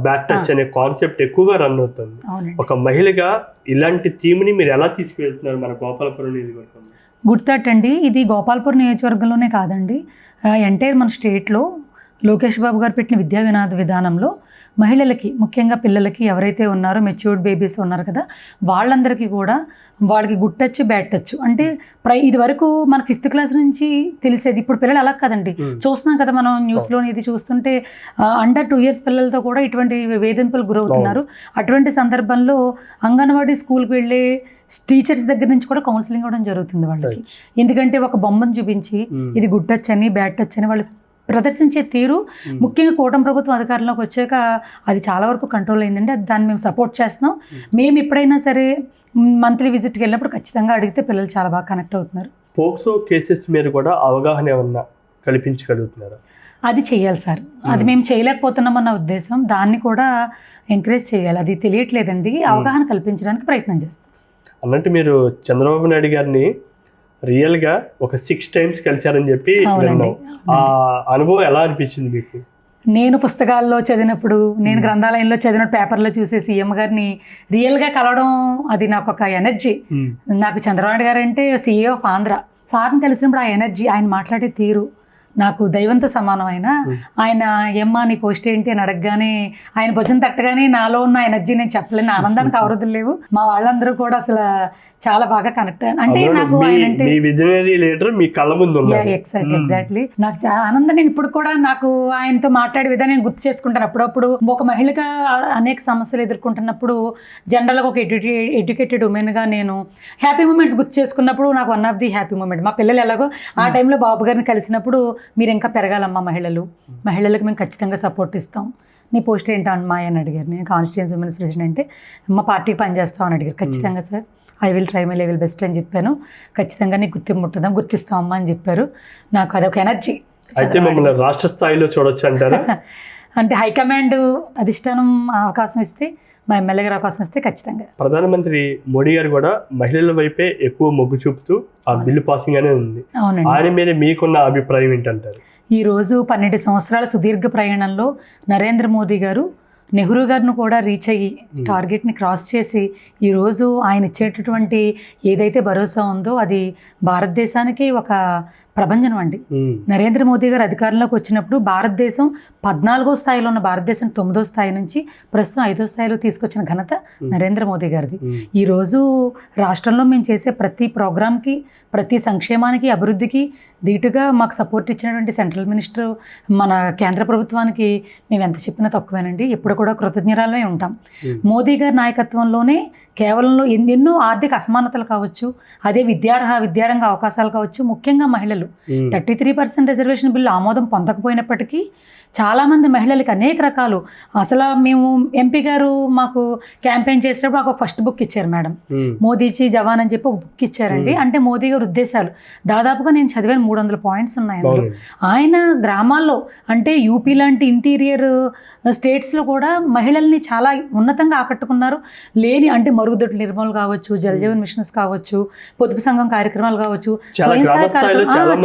బ్యాడ్ టచ్ అనే కాన్సెప్ట్ ఎక్కువగా రన్ అవుతుంది. ఒక మహిళగా ఇలాంటి థీమ్ని మీరు ఎలా తీసుకువెళ్తున్నారు మన గోపాలపురం నియోజకవర్గంలో? గుడ్ టచ్ అండి, ఇది గోపాల్పూర్ నియోజకవర్గంలోనే కాదండి, ఎంటైర్ మన స్టేట్లో లోకేష్ బాబు గారు పెట్టిన విద్యా విధానంలో మహిళలకి, ముఖ్యంగా పిల్లలకి ఎవరైతే ఉన్నారో మెచ్యూర్డ్ బేబీస్ ఉన్నారు కదా, వాళ్ళందరికీ కూడా వాళ్ళకి గుడ్ టచ్ బ్యాడ్ టచ్ అంటే ఇది వరకు మనకు 5th క్లాస్ నుంచి తెలిసేది. ఇప్పుడు పిల్లలు అలా కదండి, చూస్తున్నాం కదా మనం న్యూస్లో ఇది చూస్తుంటే అండర్ 2 years పిల్లలతో కూడా ఇటువంటి వేధింపులు గురవుతున్నారు. అటువంటి సందర్భంలో అంగన్వాడీ స్కూల్కి వెళ్ళే టీచర్స్ దగ్గర నుంచి కూడా కౌన్సిలింగ్ ఇవ్వడం జరుగుతుంది వాళ్ళకి. ఎందుకంటే ఒక బొమ్మను చూపించి ఇది గుడ్ టచ్ అని బ్యాడ్ టచ్ అని వాళ్ళు ప్రదర్శించే తీరు, ముఖ్యంగా కూటమి ప్రభుత్వం అధికారంలోకి వచ్చాక అది చాలా వరకు కంట్రోల్ అయిందండి. అది దాన్ని మేము సపోర్ట్ చేస్తున్నాం. మేము ఎప్పుడైనా సరే మంత్లీ విజిట్కి వెళ్ళినప్పుడు ఖచ్చితంగా అడిగితే పిల్లలు చాలా బాగా కనెక్ట్ అవుతున్నారు. పోక్సో కేసెస్ మీద కూడా అవగాహన ఏమన్నా కల్పించగలుగుతున్నారా? అది చేయాలి సార్, అది మేము చేయలేకపోతున్నామన్న ఉద్దేశం. దాన్ని కూడా ఎంకరేజ్ చేయాలి, అది తెలియట్లేదండి. అవగాహన కల్పించడానికి ప్రయత్నం చేస్తాం. అన్నట్టు మీరు చంద్రబాబు నాయుడు గారిని రియల్గా ఒక 6 times కలిశారని చెప్పి విన్నాం. ఆ అనుభవం ఎలా అనిపించింది మీకు? నేను పుస్తకాల్లో చదివినప్పుడు, నేను గ్రంథాలయంలో చదివిన పేపర్లో చూసే సీఎం గారిని రియల్గా కలవడం అది నాకు ఒక ఎనర్జీ. నాకు చంద్రబాబు గారు అంటే CEO ఆఫ్ ఆంధ్ర. సార్ని కలిసినప్పుడు ఆ ఎనర్జీ, ఆయన మాట్లాడే తీరు నాకు దైవంతో సమానమైన. ఆయన ఏమ్మా నీ పోస్ట్ ఏంటి అని అడగగానే, ఆయన భుజం తట్టగానే నాలో ఉన్న ఎనర్జీ నేను చెప్పలేను, ఆనందానికి అవరోధులు లేవు. మా వాళ్ళందరూ కూడా అసలు చాలా బాగా కనెక్ట్. అంటే నాకు ఆయన అంటే మీ కళ్ళ ముందు ఎగ్జాక్ట్లీ నాకు చాలా ఆనందం. నేను ఇప్పుడు కూడా నాకు ఆయనతో మాట్లాడే విధానం నేను గుర్తు చేసుకుంటాను. అప్పుడప్పుడు ఒక మహిళగా అనేక సమస్యలు ఎదుర్కొంటున్నప్పుడు జనరల్గా ఒక ఎడ్యుకేటెడ్ ఉమెన్గా నేను హ్యాపీ మూమెంట్స్ గుర్తు చేసుకున్నప్పుడు నాకు one of the happy moment మా పిల్లలు ఎలాగో ఆ టైంలో బాబు గారిని కలిసినప్పుడు, మీరు ఇంకా పెరగాలమ్మా మహిళలకు మేము ఖచ్చితంగా సపోర్ట్ ఇస్తాం. నీ పోస్ట్ ఏంటో అమ్మా అని అడిగారు. నేను కాన్స్టిట్యూన్సీ ఉమెన్స్ ప్రెసిడెంట్, మా పార్టీకి పనిచేస్తాం అని అడిగారు. ఖచ్చితంగా sir, I will try my level best అని చెప్పాను. ఖచ్చితంగా నీకు గుర్తిస్తామమ్మా అని చెప్పారు. నాకు అదొక ఎనర్జీ. అయితే మిమ్మల్ని రాష్ట్ర స్థాయిలో చూడొచ్చు అంటారా? అంటే హైకమాండ్ అధిష్టానం అవకాశం ఇస్తే, మా ఎమ్మెల్యే గారు అవకాశం ఇస్తే ఖచ్చితంగా. ప్రధానమంత్రి మోడీ గారు కూడా మహిళల వైపే ఎక్కువ మొగ్గు చూపుతూ ఆ బిల్లు పాసింగ్ అనే ఉంది. ఆయన మీద మీకున్న అభిప్రాయం ఏంటంటారు? ఈరోజు 12 సంవత్సరాల సుదీర్ఘ ప్రయాణంలో నరేంద్ర మోదీ గారు నెహ్రూ గారిని కూడా రీచ్ అయ్యి టార్గెట్ని క్రాస్ చేసి ఈరోజు ఆయన ఇచ్చేటటువంటి ఏదైతే భరోసా ఉందో అది భారతదేశానికి ఒక ప్రభంజనం అండి. నరేంద్ర మోదీ గారు అధికారంలోకి వచ్చినప్పుడు భారతదేశం 14వ స్థాయిలో ఉన్న భారతదేశం 9వ స్థాయి నుంచి ప్రస్తుతం 5వ స్థాయిలో తీసుకొచ్చిన ఘనత నరేంద్ర మోదీ గారిది. ఈరోజు రాష్ట్రంలో మేము చేసే ప్రతి ప్రోగ్రామ్కి, ప్రతి సంక్షేమానికి, అభివృద్ధికి ధీటుగా మాకు సపోర్ట్ ఇచ్చినటువంటి సెంట్రల్ మినిస్టర్, మన కేంద్ర ప్రభుత్వానికి మేము ఎంత చెప్పినా తక్కువేనండి. ఎప్పుడు కూడా కృతజ్ఞరాలే ఉంటాం. మోదీ గారి నాయకత్వంలోనే కేవలంలో ఎన్నెన్నో ఆర్థిక అసమానతలు కావచ్చు, అదే విద్యారంగ అవకాశాలు కావచ్చు, ముఖ్యంగా మహిళలు 33% రిజర్వేషన్ బిల్లు ఆమోదం పొందకపోయినప్పటికీ చాలామంది మహిళలకి అనేక రకాలు, అసలు మేము ఎంపీ గారు మాకు క్యాంపెయిన్ చేసినప్పుడు మాకు ఫస్ట్ బుక్ ఇచ్చారు మేడం, మోదీజీ జవాన్ అని చెప్పి ఒక బుక్ ఇచ్చారండి. అంటే మోదీ గారి ఉద్దేశాలు దాదాపుగా నేను చదివాను, 300 పాయింట్స్ ఉన్నాయి అందులో. ఆయన గ్రామాల్లో అంటే యూపీ లాంటి ఇంటీరియర్ స్టేట్స్లో కూడా మహిళల్ని చాలా ఉన్నతంగా ఆకట్టుకున్నారు. లేని అంటే మరుగుదొడ్ల నిర్మూలన కావచ్చు, జలజీవన్ మిషన్స్ కావచ్చు, పొదుపు సంఘం కార్యక్రమాలు కావచ్చు, స్వయం సహాయక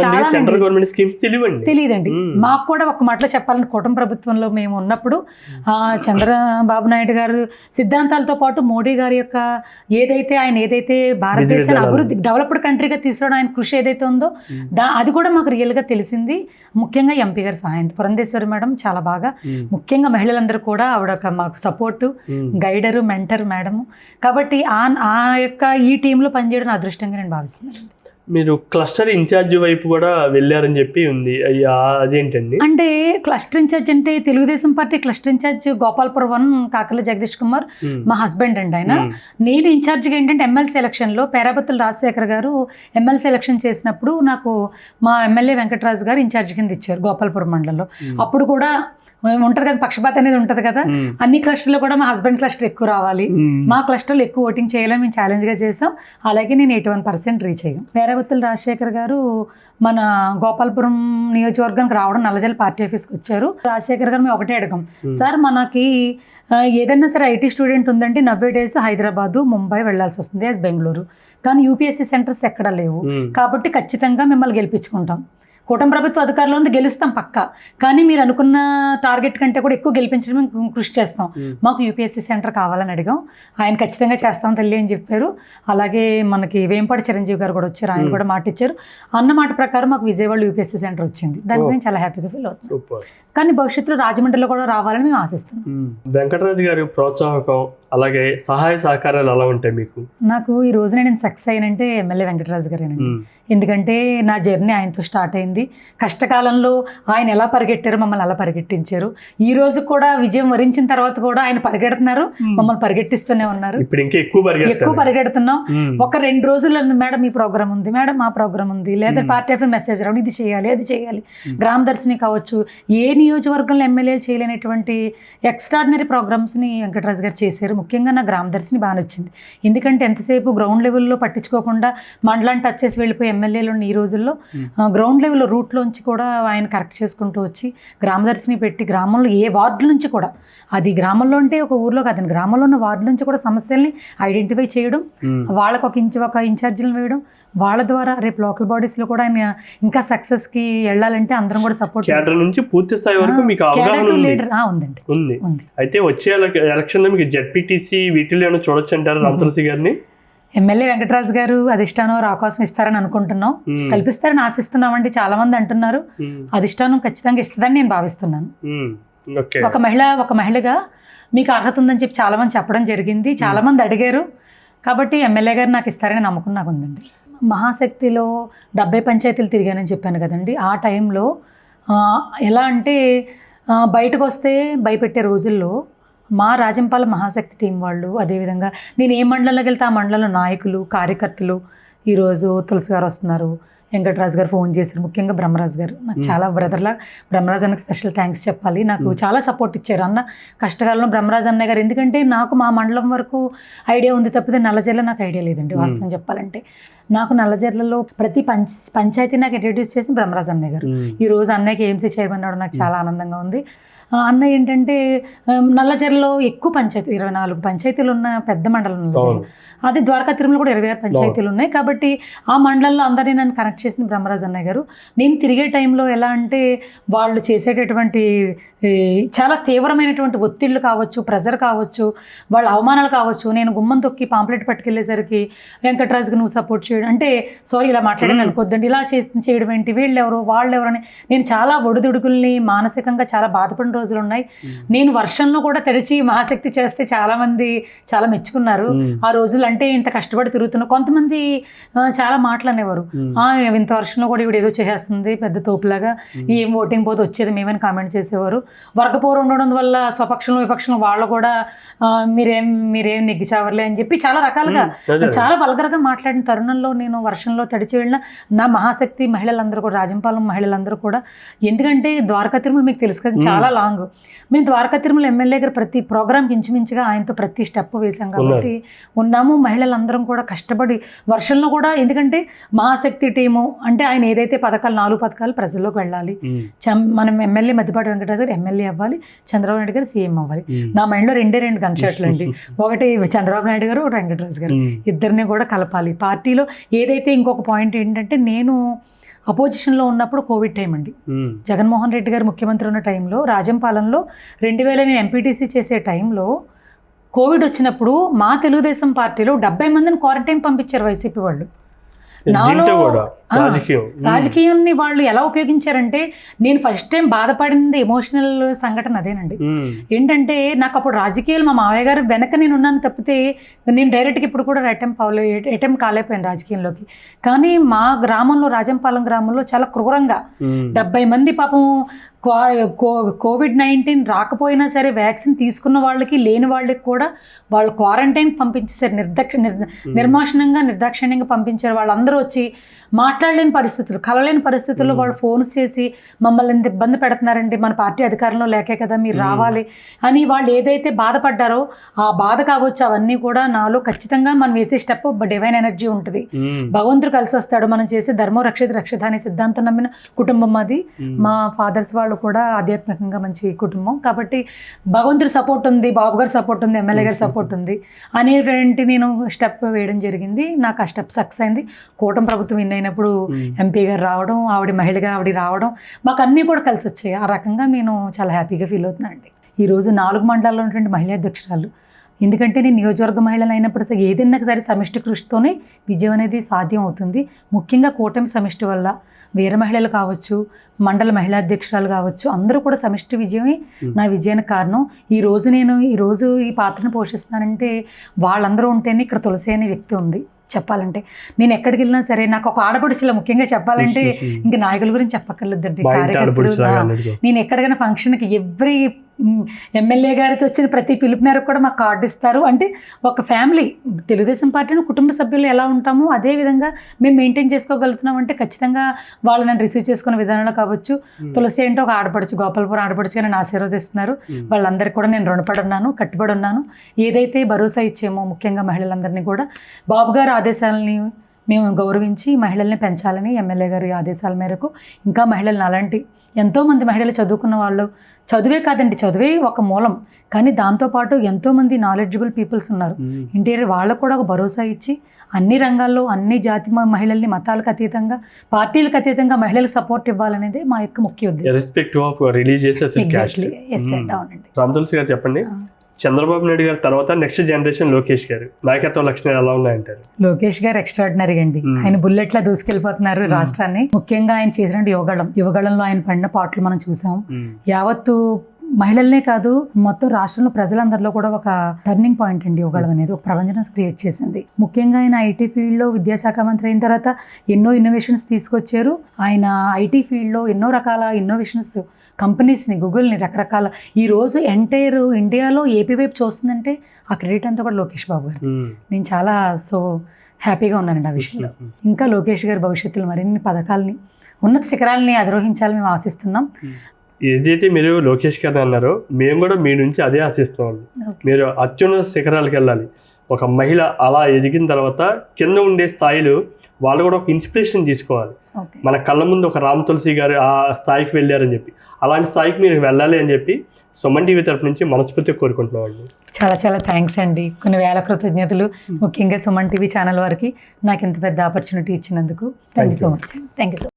చాలా సెంట్రల్ గవర్నమెంట్ స్కీమ్స్ తెలియదండి. మాకు కూడా ఒక మాటలో చెప్పాలంటే కుటుంబ ప్రభుత్వంలో మేము ఉన్నప్పుడు చంద్రబాబు నాయుడు గారు సిద్ధాంతాలతో పాటు మోడీ గారి యొక్క ఆయన ఏదైతే భారతదేశాన్ని అభివృద్ధి డెవలప్డ్ కంట్రీగా తీసుకురావడం ఆయన కృషి ఏదైతే ఉందో అది కూడా మాకు రియల్గా తెలిసింది. ముఖ్యంగా ఎంపీ గారి సహాయం, పురంధేశ్వరి మేడం చాలా బాగా, ముఖ్యంగా మహిళలందరూ కూడా ఆవిడ ఒక మాకు సపోర్టు, గైడరు, మెంటర్ మేడము. కాబట్టి ఆ యొక్క ఈ టీంలో పనిచేయడం నా అదృష్టంగా నేను భావిస్తున్నాను. మీరు క్లస్టర్ ఇన్ఛార్జ్ వైపు కూడా వెళ్ళారని చెప్పి ఉంది, అదేంటండి? అంటే క్లస్టర్ ఇన్ఛార్జ్ అంటే Telugu Desam party cluster in charge Gopalapuram 1 Kakarla Jagadish Kumar మా హస్బెండ్ అండి ఆయన. నేను ఇన్ఛార్జ్గా ఏంటంటే ఎమ్మెల్సీ ఎలక్షన్లో పేరాబత్తుల రాజశేఖర్ గారు ఎమ్మెల్సీ ఎలక్షన్ చేసినప్పుడు నాకు మా ఎమ్మెల్యే వెంకటరాజు గారు ఇన్ఛార్జ్ కింద ఇచ్చారు గోపాల్పురం మండలంలో. అప్పుడు కూడా ఉంటుంది కదా, పక్షపాతం అనేది ఉంటుంది కదా, అన్ని క్లస్టర్లో కూడా మా హస్బెండ్ క్లస్టర్ ఎక్కువ రావాలి, మా క్లస్టర్లో ఎక్కువ ఓటింగ్ చేయాలని మేము ఛాలెంజ్గా చేసాం. అలాగే నేను 81% రీచ్ అయ్యాం. పేరాబత్తుల రాజశేఖర్ గారు మన గోపాల్పురం నియోజకవర్గానికి రావడం నల్లజల్ల పార్టీ ఆఫీస్కి వచ్చారు. రాజశేఖర్ గారు మేము ఒకటే అడగం, సార్ మనకి ఏదైనా సరే ఐటీ స్టూడెంట్ ఉందంటే 90 days హైదరాబాదు, ముంబై వెళ్ళాల్సి వస్తుంది యాజ్ బెంగళూరు, కానీ యూపీఎస్సీ సెంటర్స్ ఎక్కడా లేవు, కాబట్టి ఖచ్చితంగా మిమ్మల్ని గెలిపించుకుంటాం. కూటమి ప్రభుత్వ అధికారంలో ఉంది, గెలుస్తాం పక్క, కానీ మీరు అనుకున్న టార్గెట్ కంటే కూడా ఎక్కువ గెలిపించడం మేము కృషి చేస్తాం, మాకు యూపీఎస్సీ సెంటర్ కావాలని అడిగాం. ఆయన ఖచ్చితంగా చేస్తాం తల్లి అని చెప్పారు. అలాగే మనకి వేంపాటి చిరంజీవి గారు కూడా వచ్చారు, ఆయన కూడా మాట ఇచ్చారు. అన్న మాట ప్రకారం మాకు విజయవాడ యూపీఎస్సీ సెంటర్ వచ్చింది. దాని గురించి చాలా హ్యాపీగా ఫీల్ అవుతున్నాం. కానీ భవిష్యత్తులో రాజమండ్రిలో కూడా రావాలని మేము ఆశిస్తున్నాం. వెంకటరాజు గారి ప్రోత్సాహకం అలాగే సహాయ సహకారాలు ఎలా ఉంటాయి మీకు? నాకు ఈ రోజున నేను సక్సెస్ అయినంటే ఎమ్మెల్యే వెంకటరాజు గారేనండి. ఎందుకంటే నా జర్నీ ఆయనతో స్టార్ట్ అయింది. కష్టకాలంలో ఆయన ఎలా పరిగెట్టారో మమ్మల్ని అలా పరిగెట్టించారు. ఈ రోజు కూడా విజయం వరించిన తర్వాత కూడా ఆయన పరిగెడుతున్నారు, మమ్మల్ని పరిగెట్టిస్తూనే ఉన్నారు. ఇప్పుడు ఇంకా ఎక్కువ పరిగెడుతున్నాం. ఒక 2 రోజుల్లో మేడం ఈ ప్రోగ్రామ్ ఉంది, మేడం ఆ ప్రోగ్రామ్ ఉంది, లేదా పార్టీ ఆఫ్ మెసేజ్ రావడం, ఇది చేయాలి అది చేయాలి, గ్రామ దర్శిని కావచ్చు, ఏ నియోజకవర్గంలో ఎమ్మెల్యేలు చేయలేనటువంటి ఎక్స్ట్రాడినరీ ప్రోగ్రామ్స్ని వెంకటరాజు గారు చేశారు. ముఖ్యంగా నా గ్రామ దర్శిని బాగా నచ్చింది. ఎందుకంటే ఎంతసేపు గ్రౌండ్ లెవెల్లో పట్టించుకోకుండా మండలాన్ని టచ్ చేసి వెళ్ళిపోయి ఎమ్మెల్యేలు ఈ రోజుల్లో గ్రౌండ్ లెవెల్లో రూట్లోంచి కూడా ఆయన కరెక్ట్ చేసుకుంటూ వచ్చి గ్రామ దర్శిని పెట్టి గ్రామంలో ఏ వార్డు నుంచి కూడా, అది గ్రామంలో అంటే ఒక ఊర్లో కాదండి, గ్రామంలో ఉన్న వార్డు నుంచి కూడా సమస్యల్ని ఐడెంటిఫై చేయడం, వాళ్ళకు ఒక ఇన్ఛార్జీలను వేయడం, వాళ్ళ ద్వారా రేపు లోకల్ బాడీస్లో కూడా ఆయన ఇంకా సక్సెస్కి వెళ్ళాలంటే అందరం కూడా సపోర్ట్ నుంచి పూర్తి స్థాయి వరకు మీకు అవగాహన ఉందండి. అయితే వచ్చే ఎలక్షన్లో మీకు జెడ్పీటీసీ వీటిలో చూడొచ్చు అంటారు రామతులసి గారిని? ఎమ్మెల్యే వెంకటరాజు గారు అధిష్టానం అవకాశం ఇస్తారని అనుకుంటున్నాం, కల్పిస్తారని ఆశిస్తున్నామండి. చాలా మంది అంటున్నారు, అధిష్టానం ఖచ్చితంగా ఇస్తుందని నేను భావిస్తున్నాను. ఒక మహిళగా మీకు అర్హత ఉందని చెప్పి చాలా మంది చెప్పడం జరిగింది, చాలా మంది అడిగారు. కాబట్టి ఎమ్మెల్యే గారు నాకు ఇస్తారని నమ్మకం నాకు ఉందండి. మహాశక్తిలో 70 పంచాయతీలు తిరిగానని చెప్పాను కదండి. ఆ టైంలో ఎలా అంటే బయటకు వస్తే భయపెట్టే రోజుల్లో మా రాజంపాలెం మహాశక్తి టీం వాళ్ళు, అదేవిధంగా నేను ఏ మండలంలోకి వెళ్తే ఆ మండలంలో నాయకులు కార్యకర్తలు, ఈరోజు తులసి గారు వస్తున్నారు, వెంకటరాజు గారు ఫోన్ చేశారు, ముఖ్యంగా బ్రహ్మరాజు గారు నాకు చాలా బ్రదర్లా, బ్రహ్మరాజు అన్నకు స్పెషల్ థ్యాంక్స్ చెప్పాలి. నాకు చాలా సపోర్ట్ ఇచ్చారు అన్న కష్టకాలంలో బ్రహ్మరాజు అన్నయ్య గారు. ఎందుకంటే నాకు మా మండలం వరకు ఐడియా ఉంది తప్పితే నల్లజర్ల నాకు ఐడియా లేదండి వాస్తవం చెప్పాలంటే. నాకు నల్లజర్లలో ప్రతి పంచాయతీ నాకు ఇంట్రడ్యూస్ చేసిన బ్రహ్మరాజు అన్నయ్య గారు. ఈ రోజు అన్నయ్యకి ఏఎంసీ చైర్మన్ అవడం నాకు చాలా ఆనందంగా ఉంది. అన్నయ్య ఏంటంటే నల్లజర్లలో ఎక్కువ పంచాయతీ 24 పంచాయతీలు ఉన్న పెద్ద మండలం నల్లజర్ల, అదే ద్వారకా తిరుమల కూడా 26 పంచాయతీలు ఉన్నాయి. కాబట్టి ఆ మండలంలో అందరినీ నన్ను కనెక్ట్ చేసింది బ్రహ్మరాజు అన్నయ్య గారు. నేను తిరిగే టైంలో ఎలా అంటే వాళ్ళు చేసేటటువంటి చాలా తీవ్రమైనటువంటి ఒత్తిళ్ళు కావచ్చు, ప్రెజర్ కావచ్చు, వాళ్ళ అవమానాలు కావచ్చు, నేను గుమ్మం తొక్కి పాంప్లెట్ పట్టుకెళ్ళేసరికి వెంకటరాజుకి నువ్వు సపోర్ట్ చేయడం అంటే, సారీ ఇలా మాట్లాడని అనుకోద్దండి, ఇలా చేయడం ఏంటి, వీళ్ళెవరు వాళ్ళెవరు అని నేను చాలా ఒడిదుడుకుల్ని మానసికంగా చాలా బాధపడిన రోజులు ఉన్నాయి. నేను వర్షంలో కూడా తెరిచి మహాశక్తి చేస్తే చాలామంది చాలా మెచ్చుకున్నారు. ఆ రోజులు అంటే ఇంత కష్టపడి తిరుగుతున్నా, కొంతమంది చాలా మాటలు అనేవారు, ఇంత వర్షంలో కూడా ఇవిడ ఏదో చేసేస్తుంది పెద్ద తోపులాగా, ఏం ఓటింగ్ పోతే వచ్చేది మేమని కామెంట్ చేసేవారు. వర్గపోరు ఉండడం వల్ల స్వపక్షంలో విపక్షంలో వాళ్ళు కూడా మీరేం నెగ్గిచావర్లే అని చెప్పి చాలా రకాలుగా చాలా వల్గర్గా మాట్లాడిన తరుణంలో నేను వర్షంలో తడిచి వెళ్ళిన నా మహాశక్తి మహిళలందరూ కూడా, రాజంపాలెం మహిళలందరూ కూడా, ఎందుకంటే ద్వారకా తిరుమల మీకు తెలుసు కదా చాలా లాంగ్, మేము ద్వారకా తిరుమల ఎమ్మెల్యే గారు ప్రతి ప్రోగ్రామ్కి ఇంచుమించుగా ఆయనతో ప్రతి స్టెప్ వేసాం కాబట్టి ఉన్నాము. మహిళలందరం కూడా కష్టపడి వర్షంలో కూడా, ఎందుకంటే మహాశక్తి టీము అంటే ఆయన ఏదైతే 4 పథకాలు ప్రజల్లోకి వెళ్ళాలి, మనం ఎమ్మెల్యే మధ్యపాటి వెంకటరాజు గారు ఎమ్మెల్యే అవ్వాలి, చంద్రబాబు నాయుడు గారు సీఎం అవ్వాలి. నా మైండ్లో 2 గన్ షాట్లు అండి, ఒకటి చంద్రబాబు నాయుడు గారు, ఒకటి వెంకటరాజు గారు, ఇద్దరిని కూడా కలపాలి పార్టీలో. ఏదైతే ఇంకొక పాయింట్ ఏంటంటే, నేను అపోజిషన్లో ఉన్నప్పుడు కోవిడ్ టైం అండి. జగన్మోహన్ రెడ్డి గారు ముఖ్యమంత్రి ఉన్న టైంలో రాజంపాలెంలో 2000 నేను ఎంపీటీసీ చేసే టైంలో కోవిడ్ వచ్చినప్పుడు మా తెలుగుదేశం పార్టీలో 70 మందిని క్వారంటైన్ పంపించారు వైసీపీ వాళ్ళు. నాలో రాజకీయాన్ని వాళ్ళు ఎలా ఉపయోగించారంటే, నేను ఫస్ట్ టైం బాధపడింది ఎమోషనల్ సంఘటన అదేనండి. ఏంటంటే నాకు అప్పుడు రాజకీయాలు మా మావయ్య గారు వెనక నేను ఉన్నాను తప్పితే నేను డైరెక్ట్గా ఇప్పుడు కూడా అటెంప్ట్ కాలేకపోయాను రాజకీయంలోకి. కానీ మా గ్రామంలో రాజంపాలెం గ్రామంలో చాలా క్రూరంగా 70 మంది పాపం COVID-19 రాకపోయినా సరే వ్యాక్సిన్ తీసుకున్న వాళ్ళకి లేని వాళ్ళకి కూడా వాళ్ళు క్వారంటైన్ పంపించేశారు. నిర్మాషణంగా నిర్దాక్షిణ్యంగా పంపించారు. వాళ్ళందరూ వచ్చి మాట్లాడలేని పరిస్థితులు, కలలేని పరిస్థితుల్లో వాళ్ళు ఫోన్స్ చేసి మమ్మల్ని ఇంత ఇబ్బంది పెడుతున్నారండి, మన పార్టీ అధికారంలో లేకే కదా మీరు రావాలి అని వాళ్ళు ఏదైతే బాధపడ్డారో ఆ బాధ కావచ్చు అవన్నీ కూడా నాలో ఖచ్చితంగా మనం వేసే స్టెప్ డివైన్ ఎనర్జీ ఉంటుంది. భగవంతుడు కలిసి వస్తాడు. మనం చేసే ధర్మం రక్షిత అనే సిద్ధాంతం నమ్మిన కుటుంబం అది. మా ఫాదర్స్ వాళ్ళు కూడా ఆధ్యాత్మికంగా మంచి కుటుంబం కాబట్టి భగవంతుడి సపోర్ట్ ఉంది, బాబు గారి సపోర్ట్ ఉంది, ఎమ్మెల్యే గారి సపోర్ట్ ఉంది అనేటువంటి నేను స్టెప్ వేయడం జరిగింది. నాకు ఆ స్టెప్ సక్సెస్ అయింది. కూటమి ప్రభుత్వం విన్ అయినప్పుడు ఎంపీ గారు రావడం, ఆవిడ మహిళగా ఆవిడ రావడం, మాకు అన్నీ కూడా కలిసి వచ్చాయి. ఆ రకంగా నేను చాలా హ్యాపీగా ఫీల్ అవుతున్నానండి. ఈరోజు 4 మండలాల్లో ఉన్నటువంటి మహిళా అధ్యక్షురాలు. ఎందుకంటే నేను నియోజకవర్గ మహిళలు అయినప్పుడు ఏదైనా సరే సమిష్టి కృషితోనే విజయం అనేది సాధ్యం అవుతుంది. ముఖ్యంగా కూటమి సమిష్టి వల్ల వీర మహిళలు కావచ్చు, మండల మహిళా అధ్యక్షురాలు కావచ్చు, అందరూ కూడా సమిష్టి విజయమే నా విజయానికి కారణం. నేను ఈరోజు ఈ పాత్రను పోషిస్తున్నానంటే వాళ్ళందరూ ఉంటేనే ఇక్కడ తులసి అనే వ్యక్తి ఉంది. చెప్పాలంటే నేను ఎక్కడికి వెళ్ళినా సరే నాకు ఒక ఆడపడుచులా ముఖ్యంగా చెప్పాలంటే ఇంకా నాయకుల గురించి చెప్పక్కర్లేదండి. కార్యకర్తలు నేను ఎక్కడికైనా ఫంక్షన్కి ఎవ్రీ ఎమ్మెల్యే గారికి వచ్చిన ప్రతి పిలుపు మేరకు కూడా మాకు కార్డు ఇస్తారు. అంటే ఒక ఫ్యామిలీ తెలుగుదేశం పార్టీని కుటుంబ సభ్యులు ఎలా ఉంటామో అదే విధంగా మేము మెయింటైన్ చేసుకోగలుగుతున్నాం. అంటే ఖచ్చితంగా వాళ్ళు నన్ను రిసీవ్ చేసుకునే విధానంలో కావచ్చు. తులసి అంటే ఒక ఆడపడుచు, గోపాలపురం ఆడపడుచుగా నన్ను ఆశీర్వదిస్తున్నారు. వాళ్ళందరికీ కూడా నేను రుణపడి ఉన్నాను, కట్టుబడి ఉన్నాను. ఏదైతే భరోసా ఇచ్చేమో ముఖ్యంగా మహిళలందరినీ కూడా బాబు గారి ఆదేశాలని మేము గౌరవించి మహిళల్ని పెంచాలని ఎమ్మెల్యే గారి ఆదేశాల మేరకు ఇంకా మహిళలను అలాంటి ఎంతోమంది మహిళలు చదువుకున్న వాళ్ళు, చదువే కాదండి, చదువే ఒక మూలం, కానీ దాంతోపాటు ఎంతోమంది నాలెడ్జబుల్ పీపుల్స్ ఉన్నారు ఇంటీరియర్, వాళ్ళకు కూడా ఒక భరోసా ఇచ్చి అన్ని రంగాల్లో అన్ని జాతి మహిళల్ని మతాలకు అతీతంగా పార్టీలకు అతీతంగా మహిళలకు సపోర్ట్ ఇవ్వాలనేది మా యొక్క ముఖ్య ఉద్దేశం. చెప్పండి, చంద్రబాబు నాయుడు గారి తర్వాత నెక్స్ట్ జనరేషన్ లోకేష్ గారు నాయకత్వ లక్షణాలు ఎలా ఉన్నాయంటారు? లోకేష్ గారు ఎక్స్ట్రాడినరీ అండి. ఆయన బుల్లెట్లా దూసుకెళ్ళిపోతున్నారు రాష్ట్రాన్ని. ముఖ్యంగా ఆయన చేసిన యువగళంలో ఆయన పడిన పాటలు మనం చూసాం. యావత్తు మహిళలనే కాదు మొత్తం రాష్ట్రంలో ప్రజలందరిలో కూడా ఒక టర్నింగ్ పాయింట్ అండి యువగళం అనేది. ఒక ప్రపంచం క్రియేట్ చేసింది. ముఖ్యంగా ఆయన ఐటీ ఫీల్డ్లో విద్యాశాఖ మంత్రి అయిన తర్వాత ఎన్నో ఇన్నోవేషన్స్ తీసుకొచ్చారు. ఆయన ఐటీ ఫీల్డ్లో ఎన్నో రకాల ఇన్నోవేషన్స్ కంపెనీస్ని, గూగుల్ని, రకరకాల ఈరోజు ఎంటైర్ ఇండియాలో ఏపీ వైపు చూస్తుందంటే ఆ క్రెడిట్ అంతా కూడా లోకేష్ బాబు గారు. నేను చాలా హ్యాపీగా ఉన్నానండి ఆ విషయంలో. ఇంకా లోకేష్ గారి భవిష్యత్తులో మరిన్ని పథకాలని, ఉన్నత శిఖరాలని అధిరోహించాలని మేము ఆశిస్తున్నాం. ఏదైతే మీరు లోకేష్ గారు అన్నారో మేము కూడా మీ నుంచి అదే ఆశిస్తున్నాం. మీరు అత్యున్నత శిఖరాలకు వెళ్ళాలి. ఒక మహిళ అలా ఎదిగిన తర్వాత కింద ఉండే స్థాయిలో వాళ్ళు కూడా ఒక ఇన్స్పిరేషన్ తీసుకోవాలి. మన కళ్ళ ముందు ఒక రామ్ తులసి గారు ఆ స్థాయికి వెళ్ళారని చెప్పి అలాంటి స్థాయికి మీరు వెళ్ళాలి అని చెప్పి సుమన్ టీవీ తరపు నుంచి మనస్ఫూర్తిగా కోరుకుంటున్నామండి. చాలా చాలా థ్యాంక్స్ అండి. కొన్ని వేల కృతజ్ఞతలు ముఖ్యంగా సుమన్ టీవీ ఛానల్ వారికి నాకు ఇంత పెద్ద ఆపర్చునిటీ ఇచ్చినందుకు. Thank you so much. Thank you so much.